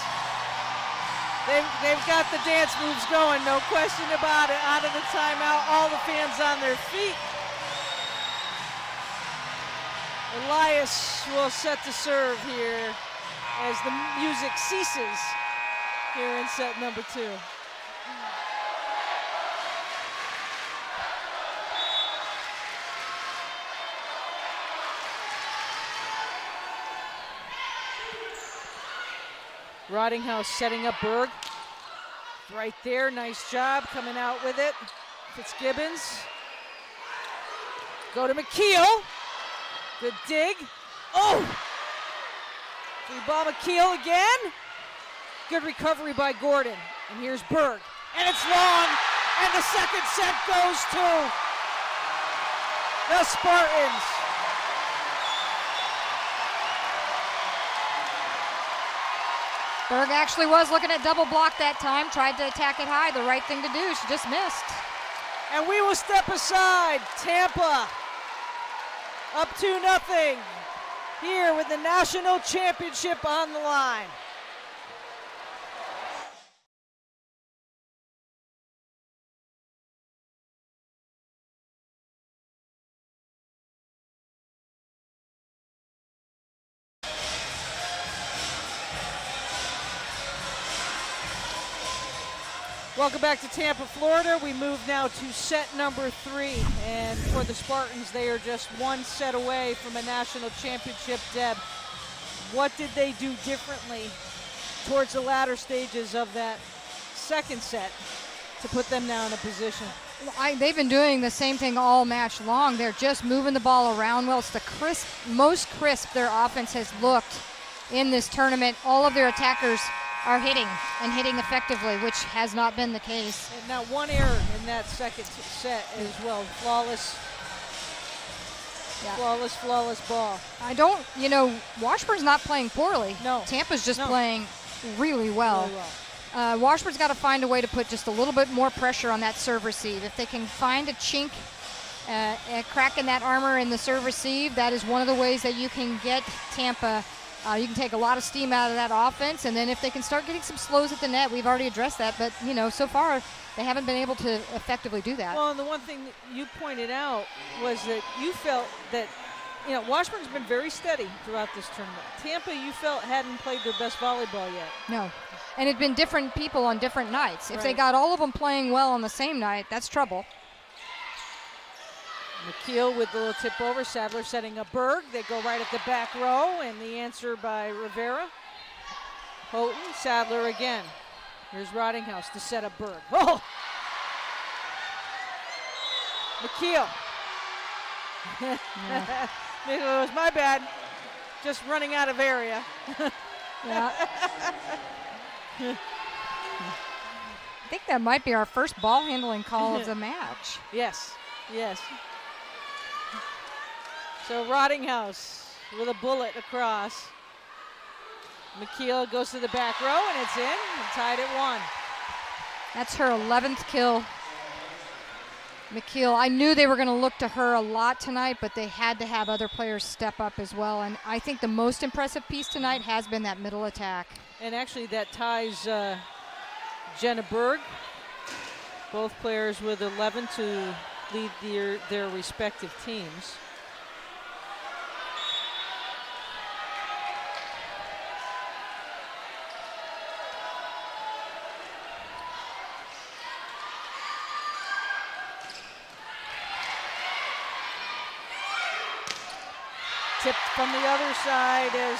they've got the dance moves going, no question about it. Out of the timeout, all the fans on their feet. Elias will set to serve here as the music ceases here in set number 2. Roddinghouse setting up Berg. Right there, nice job coming out with it. Fitzgibbons. Go to McKeel. Good dig. Oh! Free ball McKeel again. Good recovery by Gordon. And here's Berg. And it's long. And the second set goes to the Spartans. Berg actually was looking at double block that time, tried to attack it high, the right thing to do, she just missed. And we will step aside. Tampa up 2-0 here with the national championship on the line. Welcome back to Tampa, Florida. We move now to set number 3. And for the Spartans, they are just one set away from a national championship. Deb, what did they do differently towards the latter stages of that second set to put them now in a position? They've been doing the same thing all match long. They're just moving the ball around well. It's the most crisp their offense has looked in this tournament. All of their attackers are hitting and hitting effectively, which has not been the case. And now one error in that second set as well. Flawless ball. Washburn's not playing poorly. No. Tampa's just playing really well. Washburn's got to find a way to put just a little bit more pressure on that serve receive. If they can find a chink, a crack in that armor in the serve receive, that is one of the ways that you can get Tampa. You can take a lot of steam out of that offense, and then if they can start getting some slows at the net, we've already addressed that, but so far they haven't been able to effectively do that. Well, and the one thing that you pointed out was that you felt that Washburn's been very steady throughout this tournament. Tampa, you felt, hadn't played their best volleyball yet. No, and it'd been different people on different nights. If they got all of them playing well on the same night, that's trouble. McKeel with the little tip over. Sadler setting up Berg. They go right at the back row, and the answer by Rivera. Houghton, Sadler again. Here's Roddinghouse to set up Berg. Oh! McKeel. It was my bad. Just running out of area. Yeah. I think that might be our first ball handling call of the match. Yes. So Roddinghouse with a bullet across. McKeel goes to the back row, and it's in, and tied at 1. That's her 11th kill. McKeel, I knew they were going to look to her a lot tonight, but they had to have other players step up as well. And I think the most impressive piece tonight has been that middle attack. And actually that ties Jenna Berg. Both players with 11 to lead their respective teams. Tipped from the other side as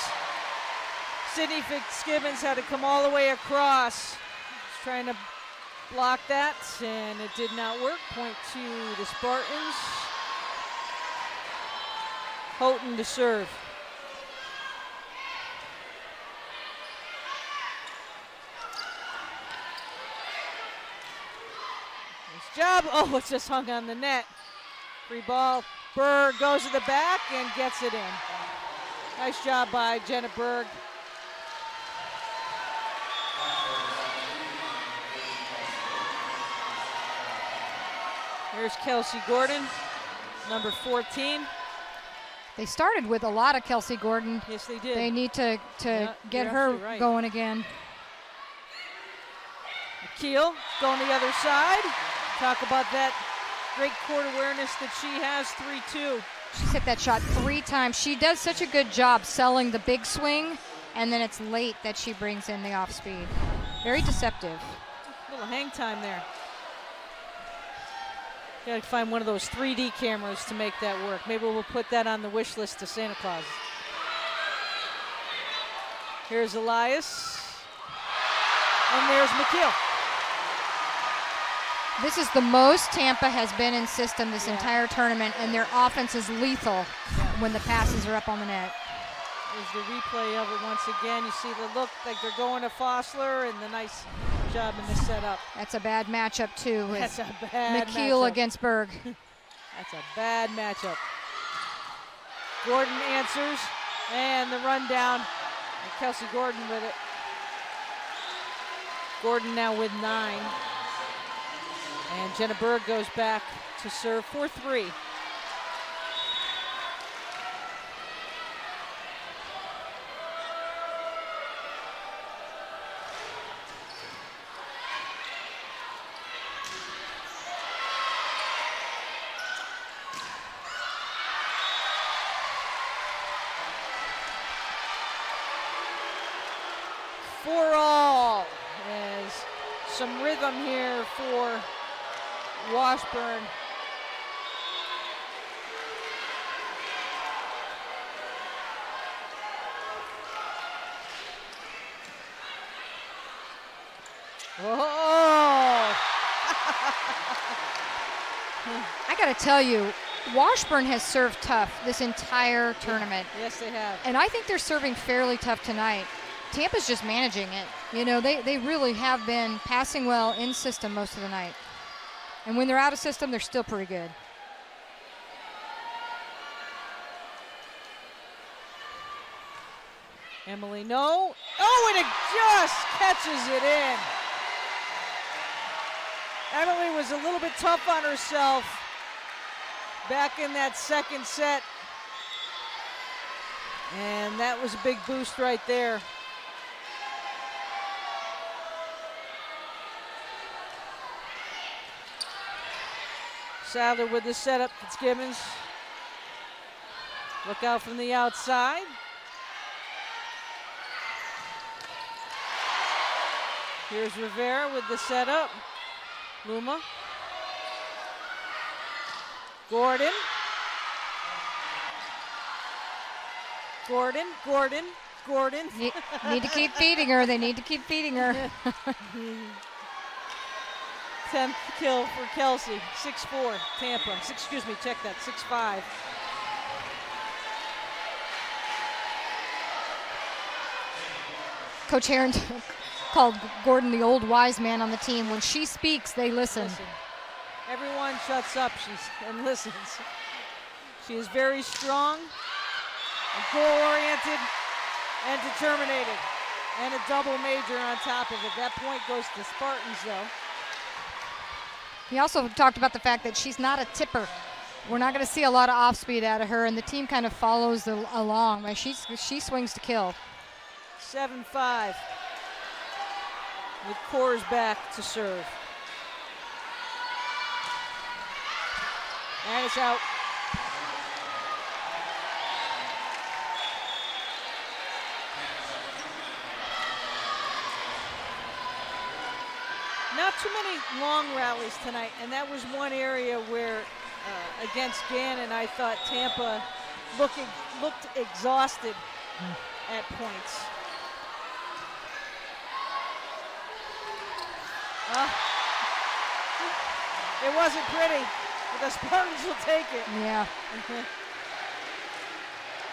Sydney Fitzgibbons had to come all the way across. Just trying to block that, and it did not work. Point to the Spartans. Houghton to serve. Nice job. Oh, it's just hung on the net. Free ball. Berg goes to the back and gets it in. Nice job by Jenna Berg. Here's Kelsey Gordon, number 14. They started with a lot of Kelsey Gordon. Yes, they did. They need to get her right. going again. McKeel going the other side. Talk about that great court awareness that she has, 3-2. She's hit that shot 3 times. She does such a good job selling the big swing, and then it's late that she brings in the off speed. Very deceptive. A little hang time there. Gotta find one of those 3D cameras to make that work. Maybe we'll put that on the wish list to Santa Claus. Here's Elias. And there's McKeel. This is the most Tampa has been in system this entire tournament, and their offense is lethal when the passes are up on the net. There's the replay of it once again. You see the look like they're going to Fossler, and the nice job in the setup. That's a bad matchup, too. That's a bad McKeel matchup. against Berg. That's a bad matchup. Gordon answers, and the rundown. And Kelsey Gordon with it. Gordon now with 9. And Jenna Berg goes back to serve for 3. For all, as some rhythm here for Washburn. Oh! I got to tell you, Washburn has served tough this entire tournament. Yes, they have. And I think they're serving fairly tough tonight. Tampa's just managing it. You know, they really have been passing well in system most of the night. And when they're out of system, they're still pretty good. Emily, no. Oh, and it just catches it in. Emily was a little bit tough on herself back in that second set. And that was a big boost right there. Sadler with the setup, Fitzgibbons. Look out from the outside. Here's Rivera with the setup. Luma. Gordon. Gordon. Need to keep feeding her. They need to keep feeding her. 10th kill for Kelsey. 6-4, Tampa. Excuse me, check that, 6-5. Coach Heron called Gordon the old wise man on the team. When she speaks, they listen. Everyone shuts up and listens. She is very strong, and goal-oriented, and determined. And a double major on top of it. That point goes to Spartans, though. He also talked about the fact that she's not a tipper. We're not going to see a lot of off speed out of her, and the team kind of follows along. Like she swings to kill. 7-5 with Coors back to serve. And it's out. Not too many long rallies tonight, and that was one area where against Gannon, I thought Tampa looked exhausted at points. It wasn't pretty, but the Spartans will take it. Yeah.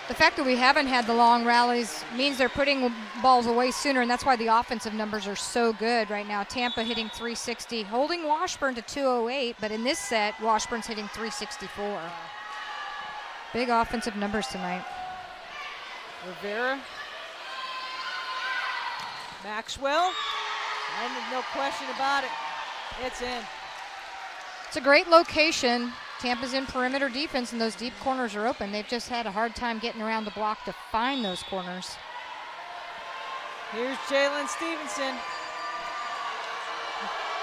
The fact that we haven't had the long rallies means they're putting balls away sooner, and that's why the offensive numbers are so good right now. Tampa hitting 360, holding Washburn to 208, but in this set, Washburn's hitting 364. Big offensive numbers tonight. Rivera. Maxwell. And no question about it, it's in. It's a great location. Tampa's in perimeter defense, and those deep corners are open. They've just had a hard time getting around the block to find those corners. Here's Jalen Stevenson,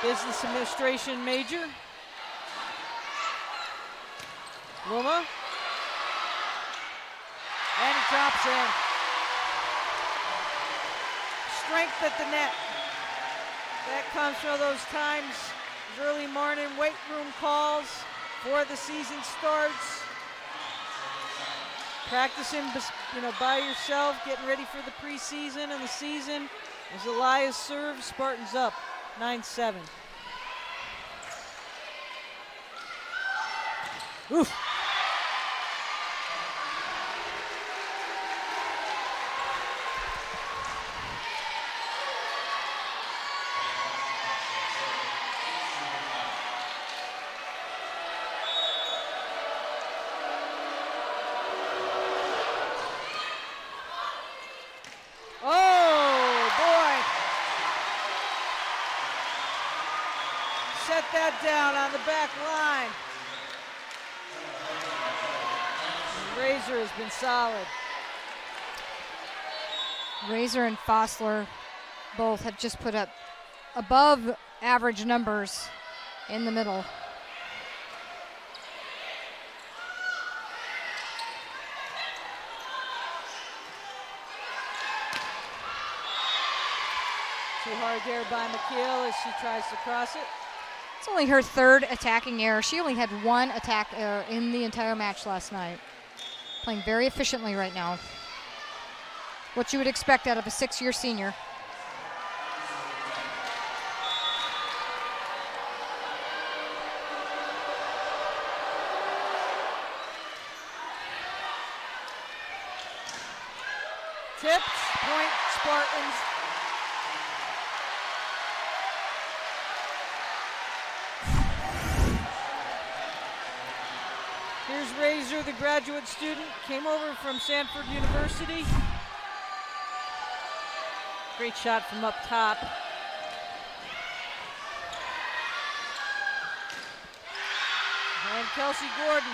business administration major. Luma. And he drops in. Strength at the net. That comes from those times, early morning weight room calls before the season starts. Practicing, by yourself, getting ready for the preseason and the season. As Elias serves, Spartans up 9-7. Oof. That down on the back line. Razor has been solid. Razor and Fossler both have just put up above average numbers in the middle. Too hard there by McKeel as she tries to cross it. It's only her third attacking error. She only had one attack error in the entire match last night. Playing very efficiently right now. What you would expect out of a 6-year senior. Tips, point, Spartans. Here's Razor, the graduate student, came over from Sanford University. Great shot from up top. And Kelsey Gordon.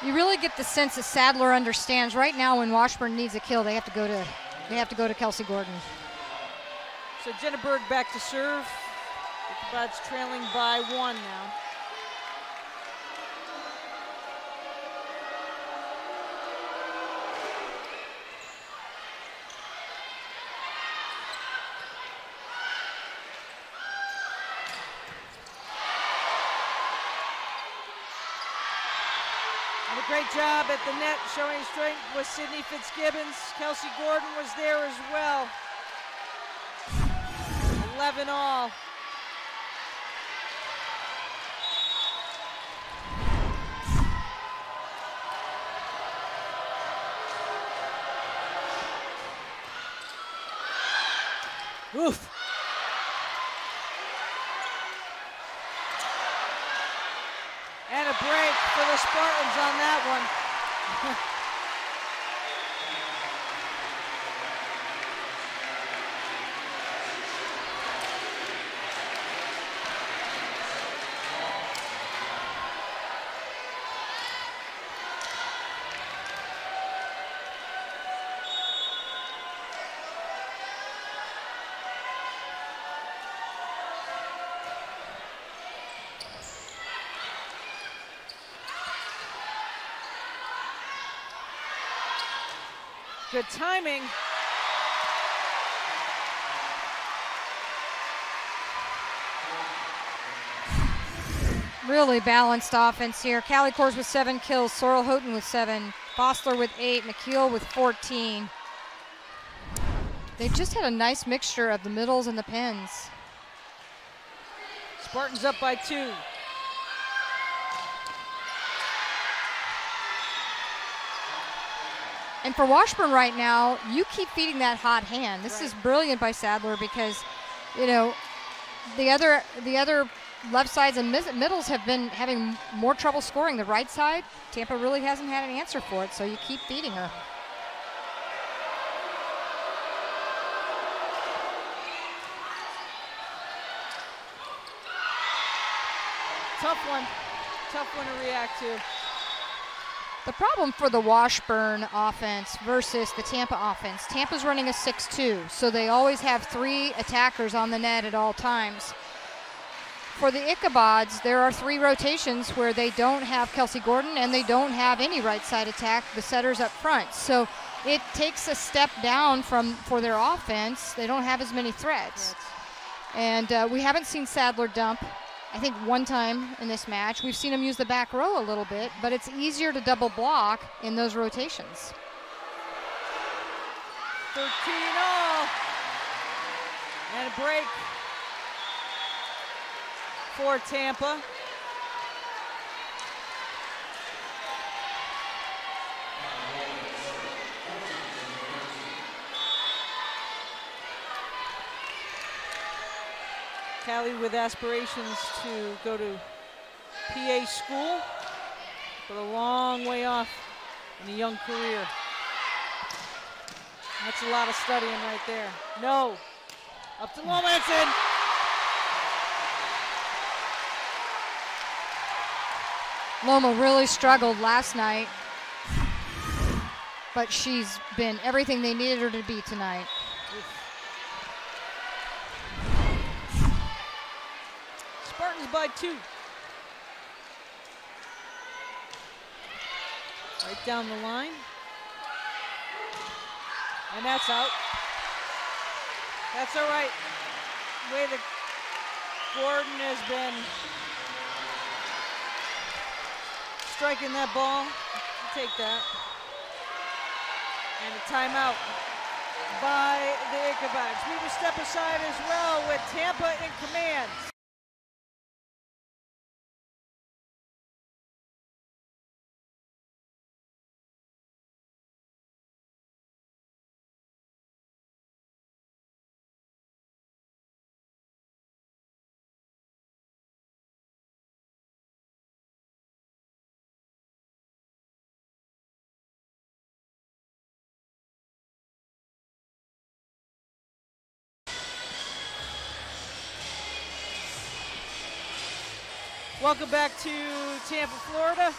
You really get the sense that Sadler understands right now when Washburn needs a kill, they have to go to Kelsey Gordon. So Jenna Berg back to serve. Ichabod's trailing by 1 now. Great job at the net, showing strength was Sydney Fitzgibbons. Kelsey Gordon was there as well. 11 all. Oof. And a break for the Spartans on that one. Good timing. Really balanced offense here. Callie Coors with 7 kills, Sorrel Houghton with 7, Bossler with 8, McKeel with 14. They've just had a nice mixture of the middles and the pins. Spartans up by 2. And for Washburn right now, you keep feeding that hot hand. This is brilliant by Sadler because, you know, the other left sides and middles have been having more trouble scoring. The right side, Tampa really hasn't had an answer for it, so you keep feeding her. Tough one to react to. The problem for the Washburn offense versus the Tampa offense, Tampa's running a 6-2, so they always have 3 attackers on the net at all times. For the Ichabods, there are 3 rotations where they don't have Kelsey Gordon and they don't have any right side attack, the setters up front. So it takes a step down for their offense. They don't have as many threats. And we haven't seen Sadler dump, I think, one time in this match. We've seen him use the back row a little bit, but it's easier to double block in those rotations. 13-all. And a break for Tampa. Callie with aspirations to go to PA school, but a long way off in a young career. That's a lot of studying right there. No. Up to Loma, it's in. Loma really struggled last night, but she's been everything they needed her to be tonight. Spartans by 2. Right down the line. And that's out. That's all right. The way that Gordon has been striking that ball, you take that. And a timeout by the Ichabods. We will step aside as well with Tampa in command. Welcome back to Tampa, Florida,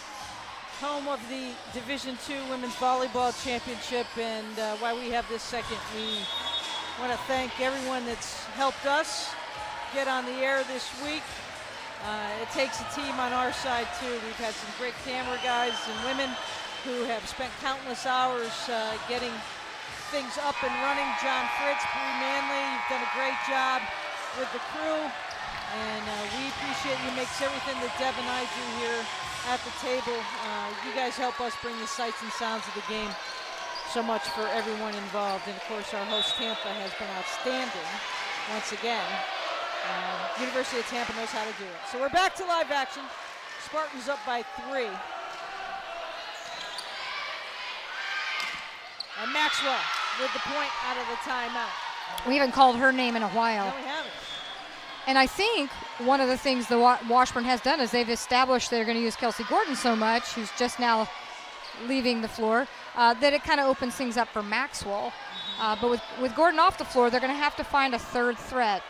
home of the Division II Women's Volleyball Championship. And while we have this second, we want to thank everyone that's helped us get on the air this week. It takes a team on our side, too. We've had some great camera guys and women who have spent countless hours getting things up and running. John Fritz, Bree Manley, you've done a great job with the crew. And we appreciate you. Makes everything that Deb and I do here at the table. You guys help us bring the sights and sounds of the game so much for everyone involved. And of course, our host Tampa has been outstanding once again. University of Tampa knows how to do it. So we're back to live action. Spartans up by 3. And Maxwell with the point out of the timeout. We haven't called her name in a while. No, we haven't. And I think one of the things the Washburn has done is they've established they're going to use Kelsey Gordon so much, who's just now leaving the floor, that it kind of opens things up for Maxwell. But with Gordon off the floor, they're going to have to find a third threat.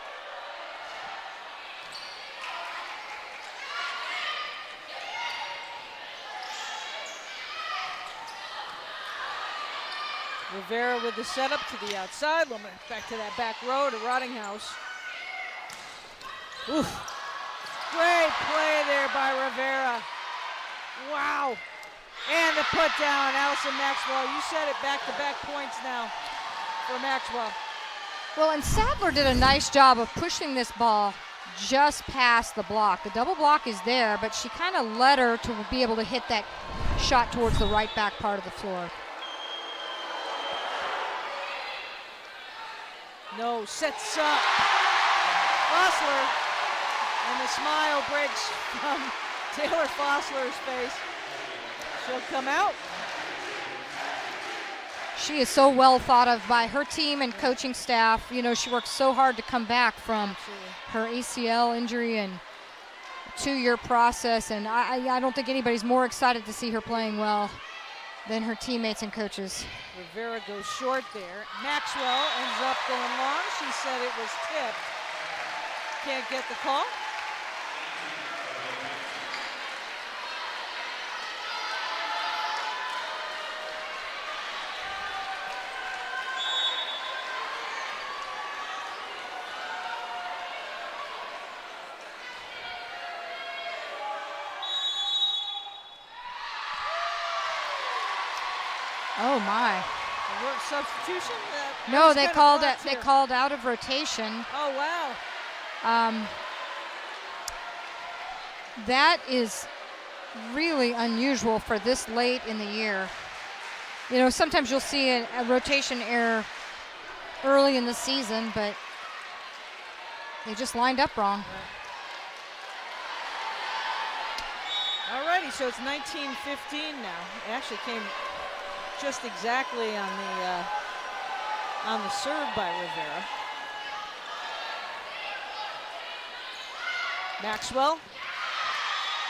Rivera with the setup to the outside. Back to that back row to Rottinghouse. Oof. Great play there by Rivera. Wow. And the put down, Allison Maxwell. You said it, back-to-back points now for Maxwell. Well, and Sadler did a nice job of pushing this ball just past the block. The double block is there, but she kind of led her to be able to hit that shot towards the right back part of the floor. No, sets up. Fossler, and the smile breaks from Taylor Fossler's face. She'll come out. She is so well thought of by her team and coaching staff. You know, she worked so hard to come back from her ACL injury and two-year process, and I don't think anybody's more excited to see her playing well than her teammates and coaches. Rivera goes short there. Maxwell ends up going long. She said it was tipped. Can't get the call. Oh my! A substitution? No, they called out of rotation. Oh wow! That is really unusual for this late in the year. You know, sometimes you'll see a rotation error early in the season, but they just lined up wrong. Alrighty, so it's 19-15 now. It actually came just exactly on the serve by Rivera. Maxwell,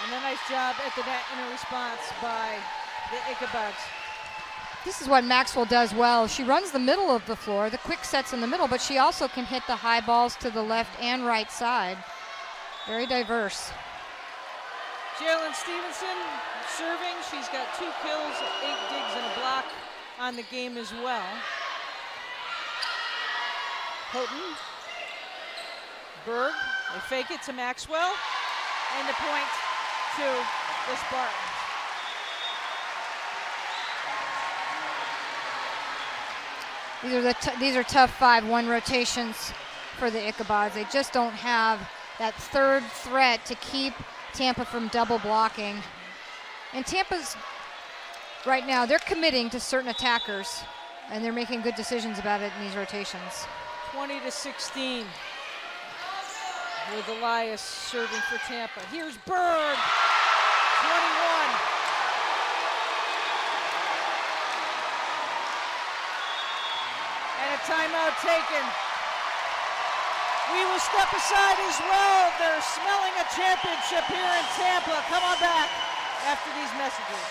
and a nice job at the net in a response by the Ichabods. This is what Maxwell does well. She runs the middle of the floor, the quick sets in the middle, but she also can hit the high balls to the left and right side. Very diverse. Jalen Stevenson serving. She's got 2 kills, 8 digs, and a block on the game as well. Houghton, Berg, they fake it to Maxwell, and the point to the Spartans. These are tough 5-1 rotations for the Ichabods. They just don't have that third threat to keep Tampa from double blocking. And Tampa's right now, they're committing to certain attackers, and they're making good decisions about it in these rotations. 20-16 with Elias serving for Tampa. Here's Berg, 21. And a timeout taken. We will step aside as well. They're smelling a championship here in Tampa. Come on back after these messages.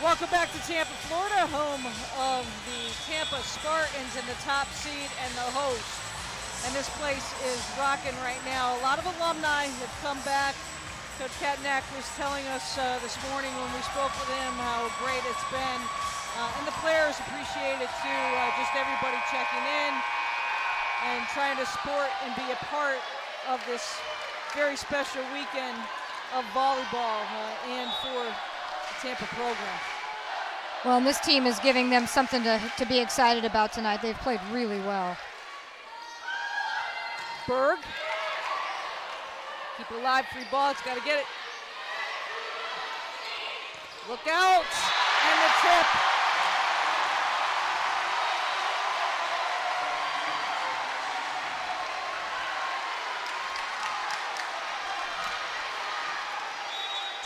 Welcome back to Tampa, Florida, home of the Tampa Spartans and the top seed and the host. And this place is rocking right now. A lot of alumni have come back. Coach Katnack was telling us this morning when we spoke with him how great it's been. And the players appreciate it too, just everybody checking in and trying to support and be a part of this very special weekend of volleyball and for the Tampa program. Well, and this team is giving them something to be excited about tonight. They've played really well. Berg. Keep it alive, free ball, it's got to get it. Look out, and the tip.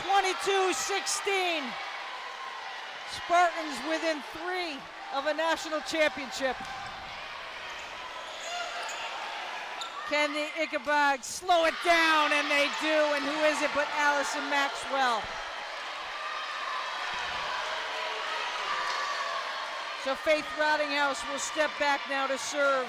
(22-16). Spartans within 3 of a national championship. Can the Ichabods slow it down? And they do. And who is it but Allison Maxwell? So Faith Rottinghouse will step back now to serve.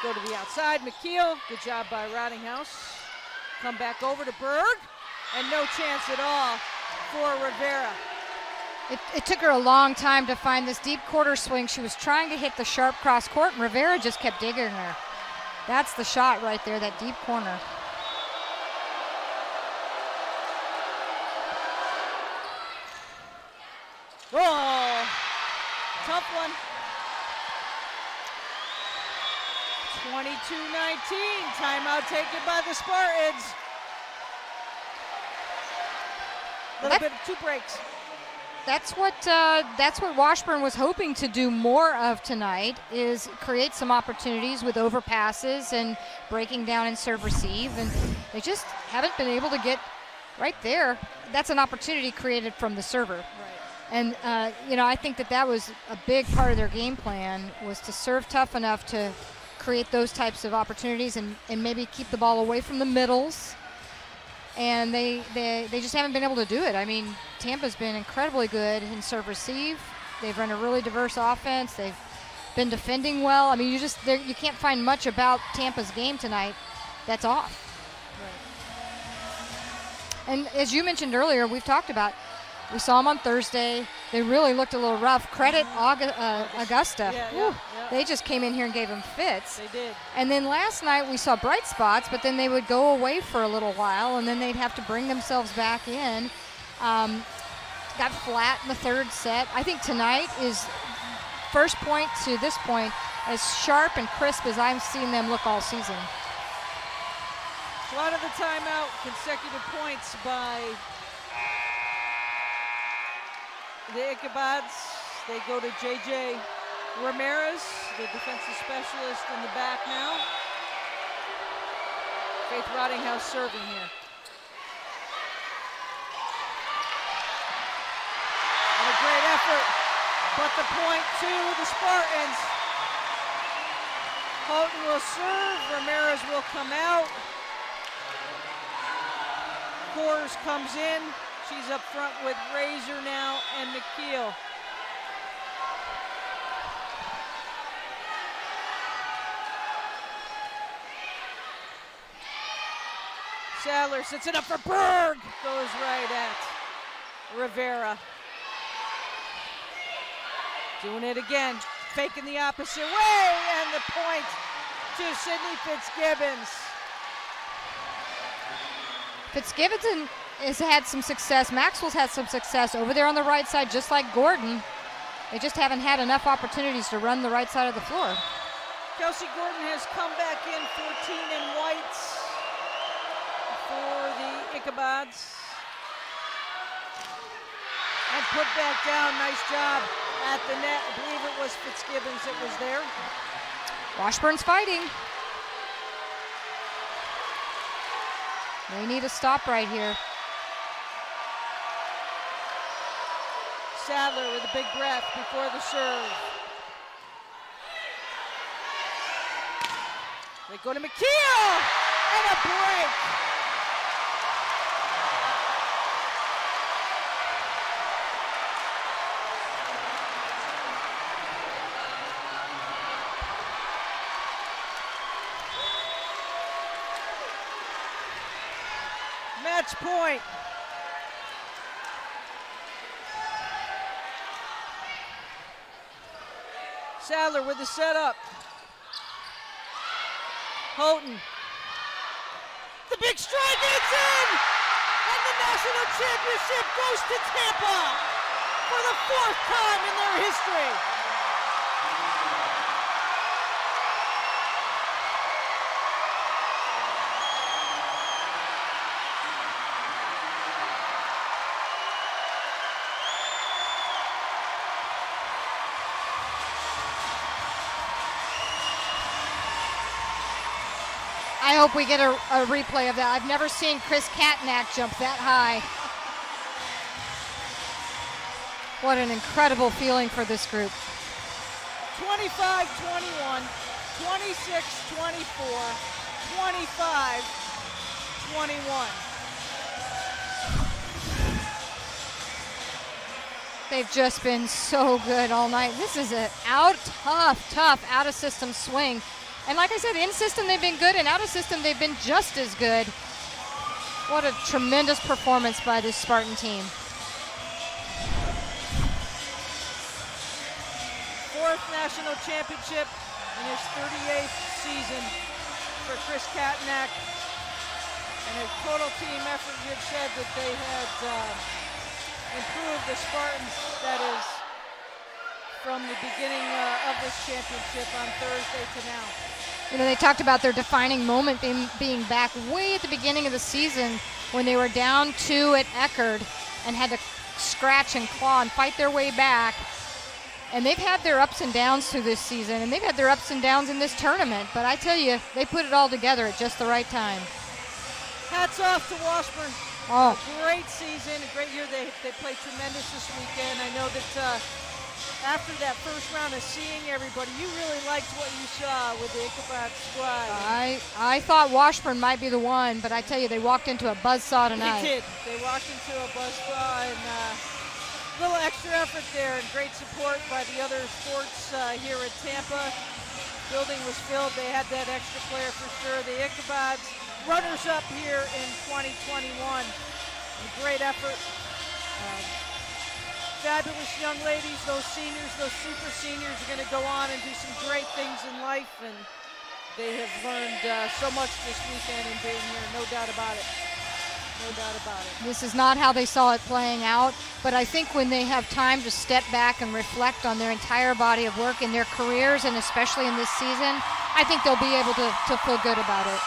Go to the outside, McKeel, good job by Rottinghouse. Come back over to Berg, and no chance at all for Rivera. It took her a long time to find this deep quarter swing. She was trying to hit the sharp cross court, and Rivera just kept digging her. That's the shot right there, that deep corner. Oh, tough one. 22-19, timeout taken by the Spartans. Little bit of 2 breaks. That's what Washburn was hoping to do more of tonight, is create some opportunities with overpasses and breaking down in serve receive, and they just haven't been able to get right there. That's an opportunity created from the server. Right. And I think that was a big part of their game plan, was to serve tough enough to create those types of opportunities and maybe keep the ball away from the middles. And they just haven't been able to do it. I mean, Tampa's been incredibly good in serve receive. They've run a really diverse offense. They've been defending well. I mean, you can't find much about Tampa's game tonight that's off. Right. And as you mentioned earlier, we've talked about, we saw them on Thursday. They really looked a little rough. Credit Augusta. Yeah. They just came in here and gave them fits. They did. And then last night we saw bright spots, but then they would go away for a little while, and then they'd have to bring themselves back in. Got flat in the 3rd set. I think tonight is, first point to this point, as sharp and crisp as I've seen them look all season. So out of the timeout, consecutive points by the Ichabods. They go to J.J. Ramirez, the defensive specialist, in the back now. Faith Rottinghouse serving here. And a great effort, but the point to the Spartans. Houghton will serve, Ramirez will come out. Coors comes in. She's up front with Razor now and McKeel. Sadler sets it up for Berg. Goes right at Rivera. Doing it again. Faking the opposite way. And the point to Sydney Fitzgibbons. Fitzgibbons has had some success. Maxwell's had some success over there on the right side, just like Gordon. They just haven't had enough opportunities to run the right side of the floor. Kelsey Gordon has come back in, 14 in whites for the Ichabods. And put back down, nice job at the net. I believe it was Fitzgibbons that was there. Washburn's fighting. They need a stop right here. Sadler with a big breath before the serve. They go to McKeel, and a break. Match point. Sadler with the setup. Houghton. The big strike, and it's in! And the national championship goes to Tampa for the 4th time in their history. I hope we get a replay of that. I've never seen Chris Katnack jump that high. What an incredible feeling for this group. 25-21, 26-24, 25-21. They've just been so good all night. This is a tough out-of-system swing. And like I said, in system they've been good, and out of system they've been just as good. What a tremendous performance by this Spartan team. Fourth national championship in his 38th season for Chris Katnack. And a total team effort. You had said that they had improved the Spartans, that is, from the beginning of this championship on Thursday to now. You know, they talked about their defining moment being back way at the beginning of the season when they were down 2 at Eckerd and had to scratch and claw and fight their way back. And they've had their ups and downs through this season, and they've had their ups and downs in this tournament. But I tell you, they put it all together at just the right time. Hats off to Washburn. Oh. A great season, a great year. They played tremendous this weekend. I know that after that first round of seeing everybody, you really liked what you saw with the Ichabod squad. I thought Washburn might be the one, but I tell you, they walked into a buzzsaw tonight. They did. They walked into a buzzsaw, and a little extra effort there, and great support by the other sports here at Tampa. Building was filled. They had that extra player for sure. The Ichabods, runners-up here in 2021. Great effort. Fabulous young ladies, those seniors, those super seniors are going to go on and do some great things in life, and they have learned so much this weekend in being here, no doubt about it. No doubt about it. This is not how they saw it playing out, but I think when they have time to step back and reflect on their entire body of work in their careers, and especially in this season, I think they'll be able to feel good about it.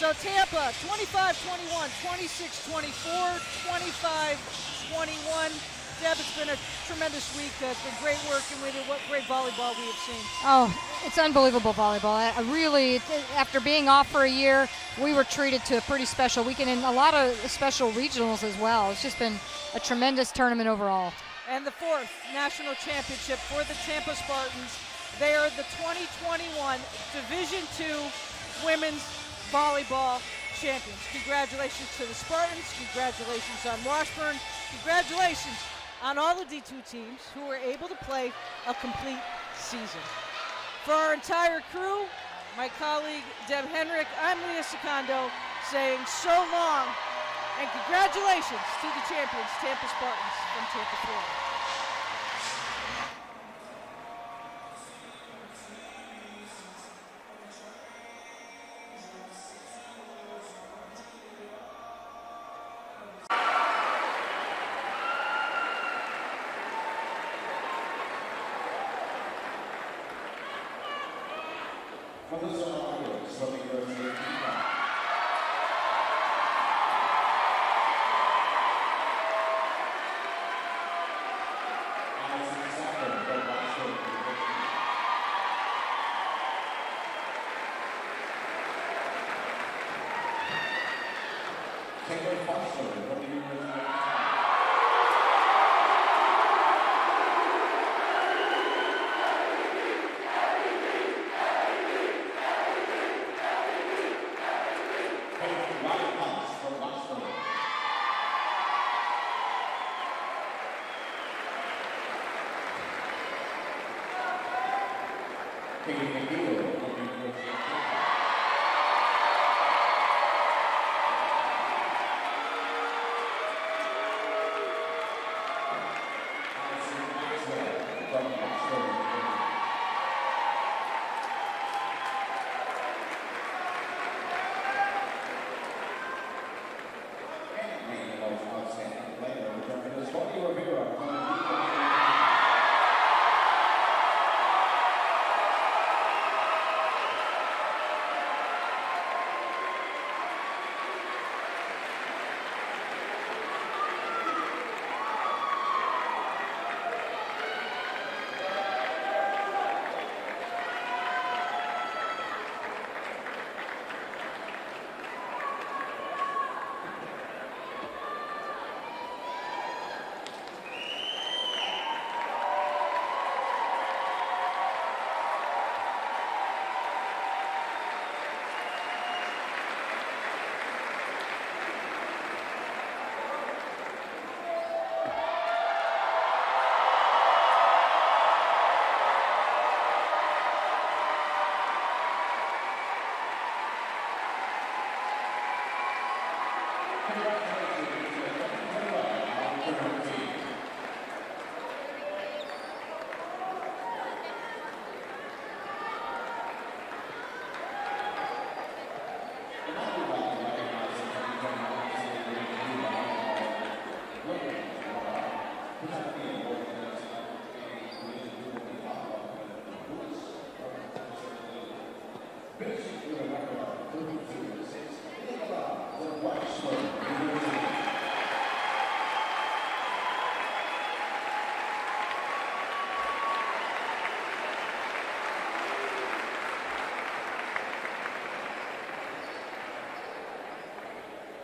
So Tampa, 25-21, 26-24, 25-21. Deb, it's been a tremendous week. It's been great working with you. What great volleyball we have seen. Oh, it's unbelievable volleyball. I really, after being off for a year, we were treated to a pretty special weekend and a lot of special regionals as well. It's just been a tremendous tournament overall. And the fourth national championship for the Tampa Spartans. They are the 2021 Division II Women's Volleyball champions. Congratulations to the Spartans. Congratulations on Washburn. Congratulations on all the D2 teams who were able to play a complete season. For our entire crew, my colleague Deb Henrik, I'm Leah Secondo saying so long and congratulations to the champions, Tampa Spartans from Tampa, Florida.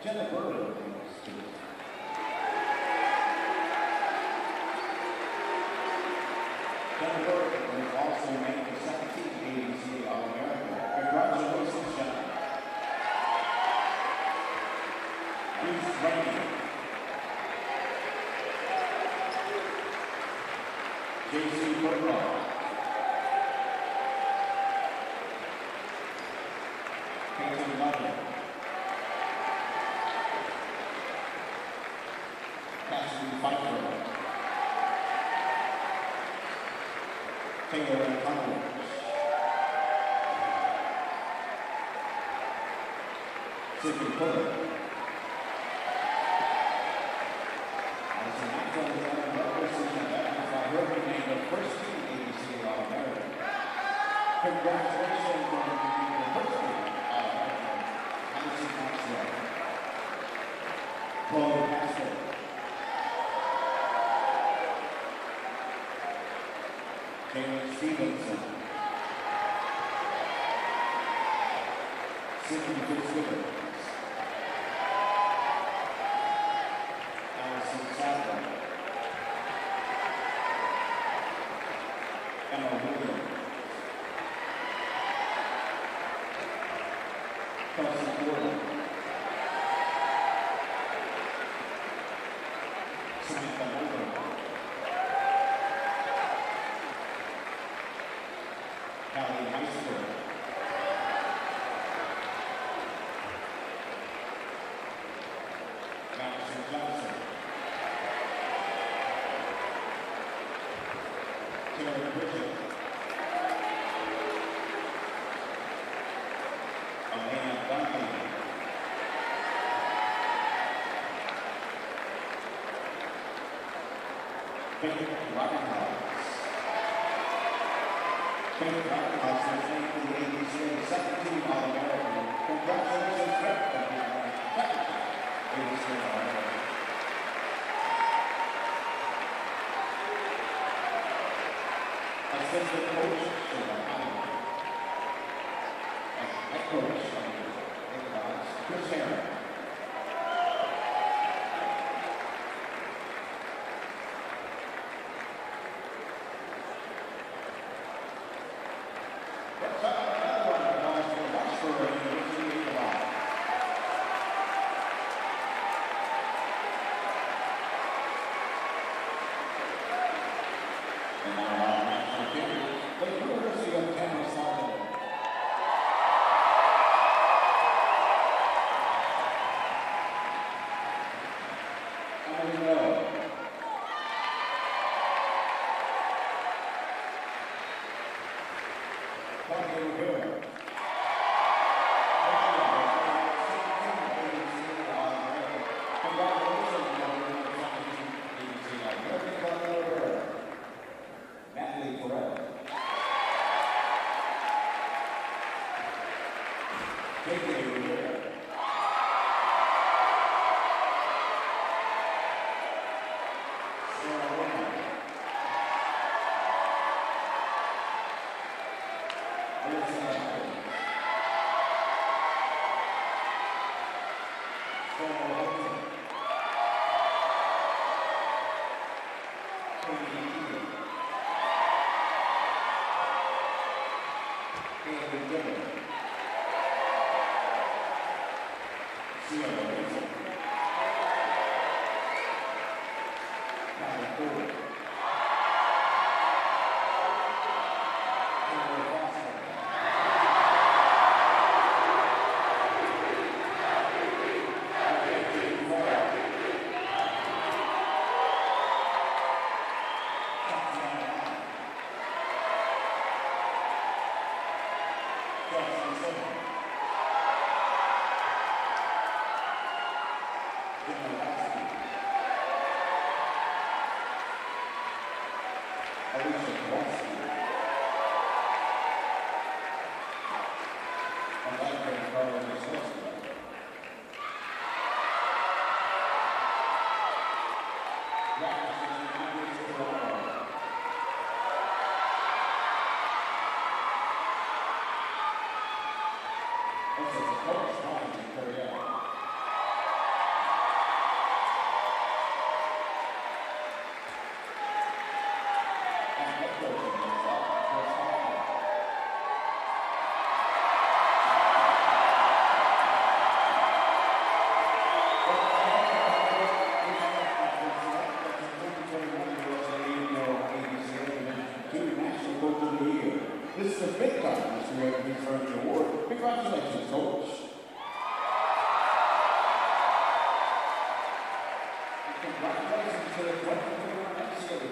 Jenna Berg. Jenna Berg was also named the second team ABC All-American. Congratulations, Jenna. Bruce Rainey. J.C. Burrow. Peyton London. Cassidy Pfeiffer. Taylor Cummings. Sidney Fuller. As an athletic representation by her named the first team ABC All-American. Congratulations on being the first team All-American. Allison Maxwell. Chloe Pastor. Jalen Stevenson. Sidney Fitzgibbon. Allison Sadler. Emma Williams. Kelsey Gordon. Samantha Washburn. Callie Coors. Madison Johnson. Taylor Bridget. Elena Duncan. Faith Rockenhouse. Faith Rockenhouse is named to the ABC second team All-American. Congratulations, Faith, on being ranked second team ABC All-American. Assistant coach for the Highland. Head coach of the Nicholas, Chris Herron. Let's have another one that belongs to Washburn University of Iowa. And now our national champion, the University of Tampa, Florida.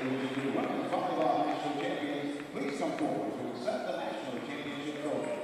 Division II Women's Volleyball National Champions, please come forward to accept the National Championship trophy.